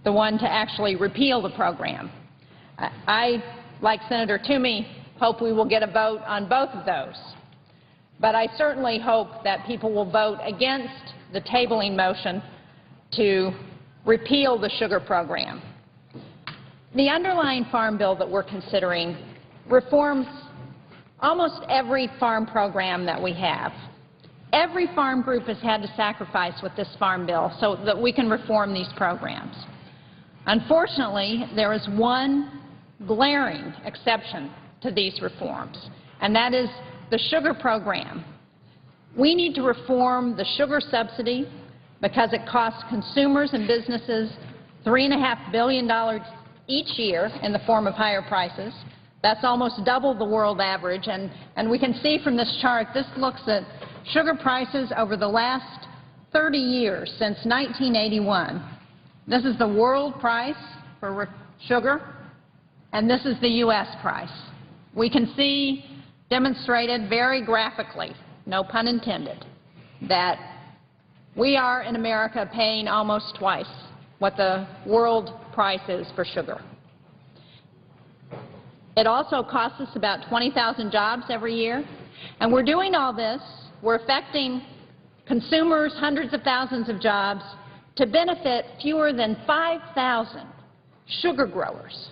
the one to actually repeal the program. I, like Senator Toomey, hope we will get a vote on both of those. But I certainly hope that people will vote against the tabling motion to repeal the sugar program. The underlying farm bill that we're considering reforms almost every farm program that we have. Every farm group has had to sacrifice with this farm bill so that we can reform these programs. Unfortunately, there is one glaring exception to these reforms, and that is the sugar program. We need to reform the sugar subsidy because it costs consumers and businesses $3.5 billion each year in the form of higher prices. That's almost double the world average, and we can see from this chart, this looks at sugar prices over the last 30 years, since 1981. This is the world price for sugar, and this is the U.S. price. We can see demonstrated very graphically, no pun intended, that we are in America paying almost twice what the world price is for sugar. It also costs us about 20,000 jobs every year, and we're doing all this. We're affecting consumers, hundreds of thousands of jobs, to benefit fewer than 5,000 sugar growers.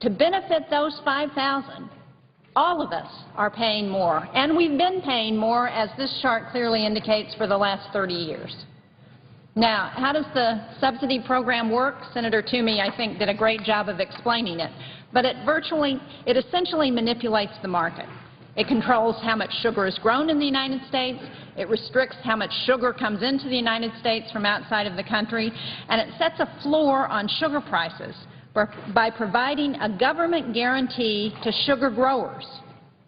To benefit those 5,000, all of us are paying more, and we've been paying more, as this chart clearly indicates, for the last 30 years. Now, how does the subsidy program work? Senator Toomey, I think, did a great job of explaining it. But it essentially manipulates the market. It controls how much sugar is grown in the United States. It restricts how much sugar comes into the United States from outside of the country. And it sets a floor on sugar prices by providing a government guarantee to sugar growers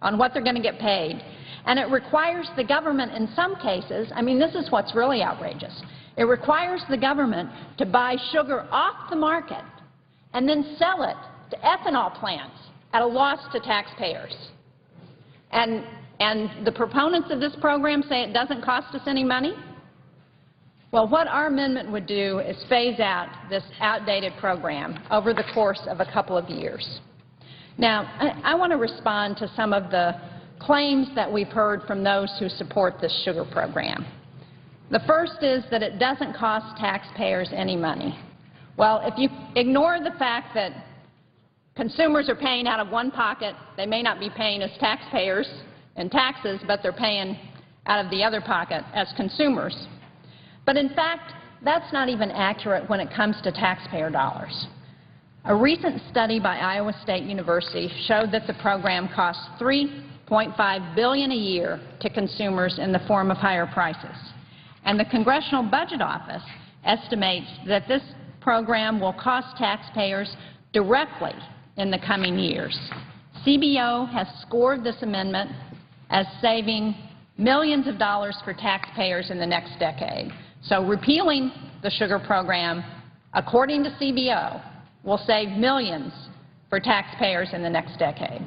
on what they're going to get paid. And it requires the government, in some cases, I mean, this is what's really outrageous, it requires the government to buy sugar off the market and then sell it to ethanol plants at a loss to taxpayers. And the proponents of this program say it doesn't cost us any money. Well, what our amendment would do is phase out this outdated program over the course of a couple of years. Now, I want to respond to some of the claims that we've heard from those who support this sugar program. The first is that it doesn't cost taxpayers any money. Well, if you ignore the fact that consumers are paying out of one pocket, they may not be paying as taxpayers in taxes, but they're paying out of the other pocket as consumers. But in fact, that's not even accurate when it comes to taxpayer dollars. A recent study by Iowa State University showed that the program costs $3.5 billion a year to consumers in the form of higher prices. And the Congressional Budget Office estimates that this program will cost taxpayers directly in the coming years. CBO has scored this amendment as saving millions of dollars for taxpayers in the next decade. So repealing the sugar program, according to CBO, will save millions for taxpayers in the next decade.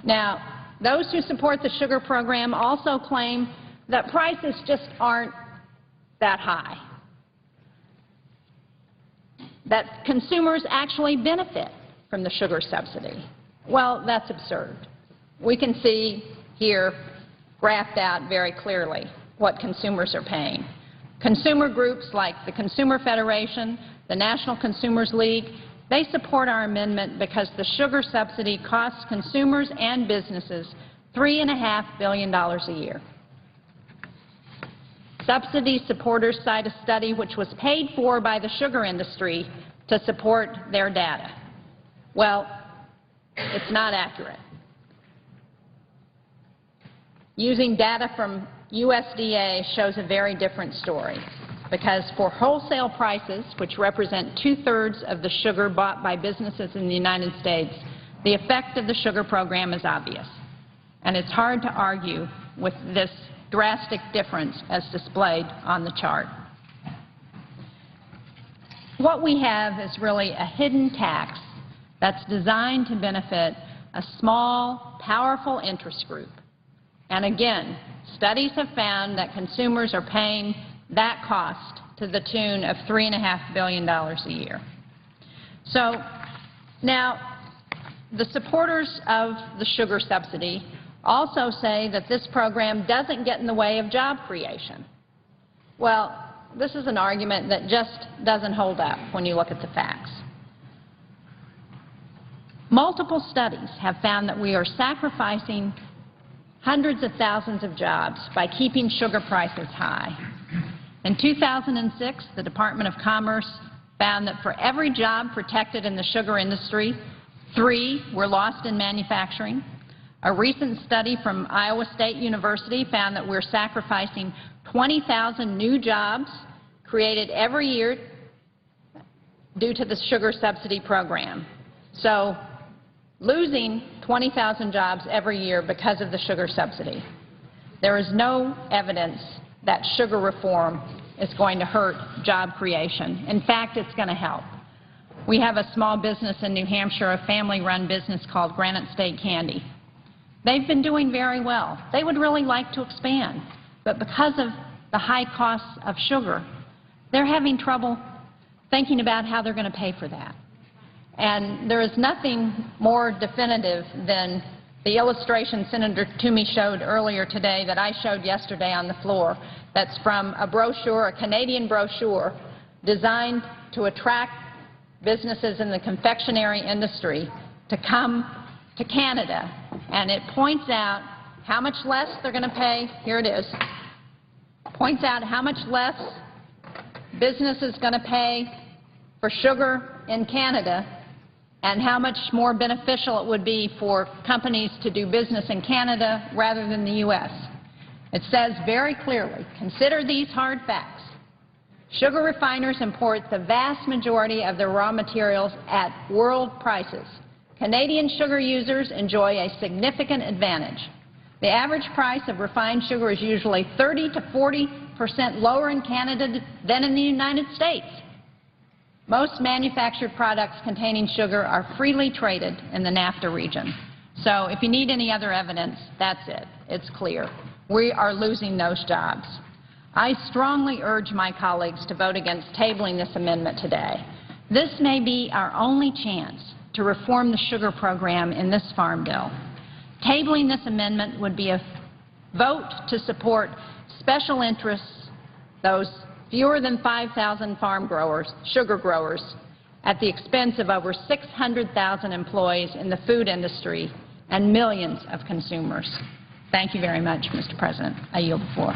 Now, those who support the sugar program also claim that prices just aren't that high, that consumers actually benefit from the sugar subsidy. Well, that's absurd. We can see here, graphed out very clearly, what consumers are paying. Consumer groups like the Consumer Federation, the National Consumers League, they support our amendment because the sugar subsidy costs consumers and businesses $3.5 billion a year. Subsidy supporters cite a study which was paid for by the sugar industry to support their data. Well, it's not accurate. Using data from USDA shows a very different story, because for wholesale prices, which represent 2/3 of the sugar bought by businesses in the United States, the effect of the sugar program is obvious. And it's hard to argue with this drastic difference as displayed on the chart. What we have is really a hidden tax that's designed to benefit a small, powerful interest group. And again, studies have found that consumers are paying that cost to the tune of $3.5 billion a year. So now, the supporters of the sugar subsidy also say that this program doesn't get in the way of job creation. Well, this is an argument that just doesn't hold up when you look at the facts. Multiple studies have found that we are sacrificing hundreds of thousands of jobs by keeping sugar prices high. In 2006, the Department of Commerce found that for every job protected in the sugar industry, 3 were lost in manufacturing. A recent study from Iowa State University found that we're sacrificing 20,000 new jobs created every year due to the sugar subsidy program. So losing 20,000 jobs every year because of the sugar subsidy. There is no evidence that sugar reform is going to hurt job creation. In fact, it's going to help. We have a small business in New Hampshire, a family-run business called Granite State Candy. They've been doing very well. They would really like to expand, but because of the high costs of sugar, they're having trouble thinking about how they're going to pay for that. And there is nothing more definitive than the illustration Senator Toomey showed earlier today that I showed yesterday on the floor. That's from a brochure, a Canadian brochure, designed to attract businesses in the confectionery industry to come to Canada. And it points out how much less they're going to pay. Here it is. Points out how much less business is going to pay for sugar in Canada and how much more beneficial it would be for companies to do business in Canada rather than the U.S. It says very clearly, consider these hard facts. Sugar refiners import the vast majority of their raw materials at world prices. Canadian sugar users enjoy a significant advantage. The average price of refined sugar is usually 30 to 40% lower in Canada than in the United States. Most manufactured products containing sugar are freely traded in the NAFTA region. So if you need any other evidence, that's it. It's clear. We are losing those jobs. I strongly urge my colleagues to vote against tabling this amendment today. This may be our only chance to reform the sugar program in this farm bill. Tabling this amendment would be a vote to support special interests, those fewer than 5,000 farm growers, sugar growers, at the expense of over 600,000 employees in the food industry and millions of consumers. Thank you very much, Mr. President. I yield the floor.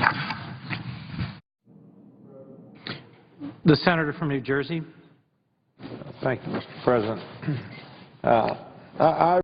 The Senator from New Jersey. Thank you, Mr. President. I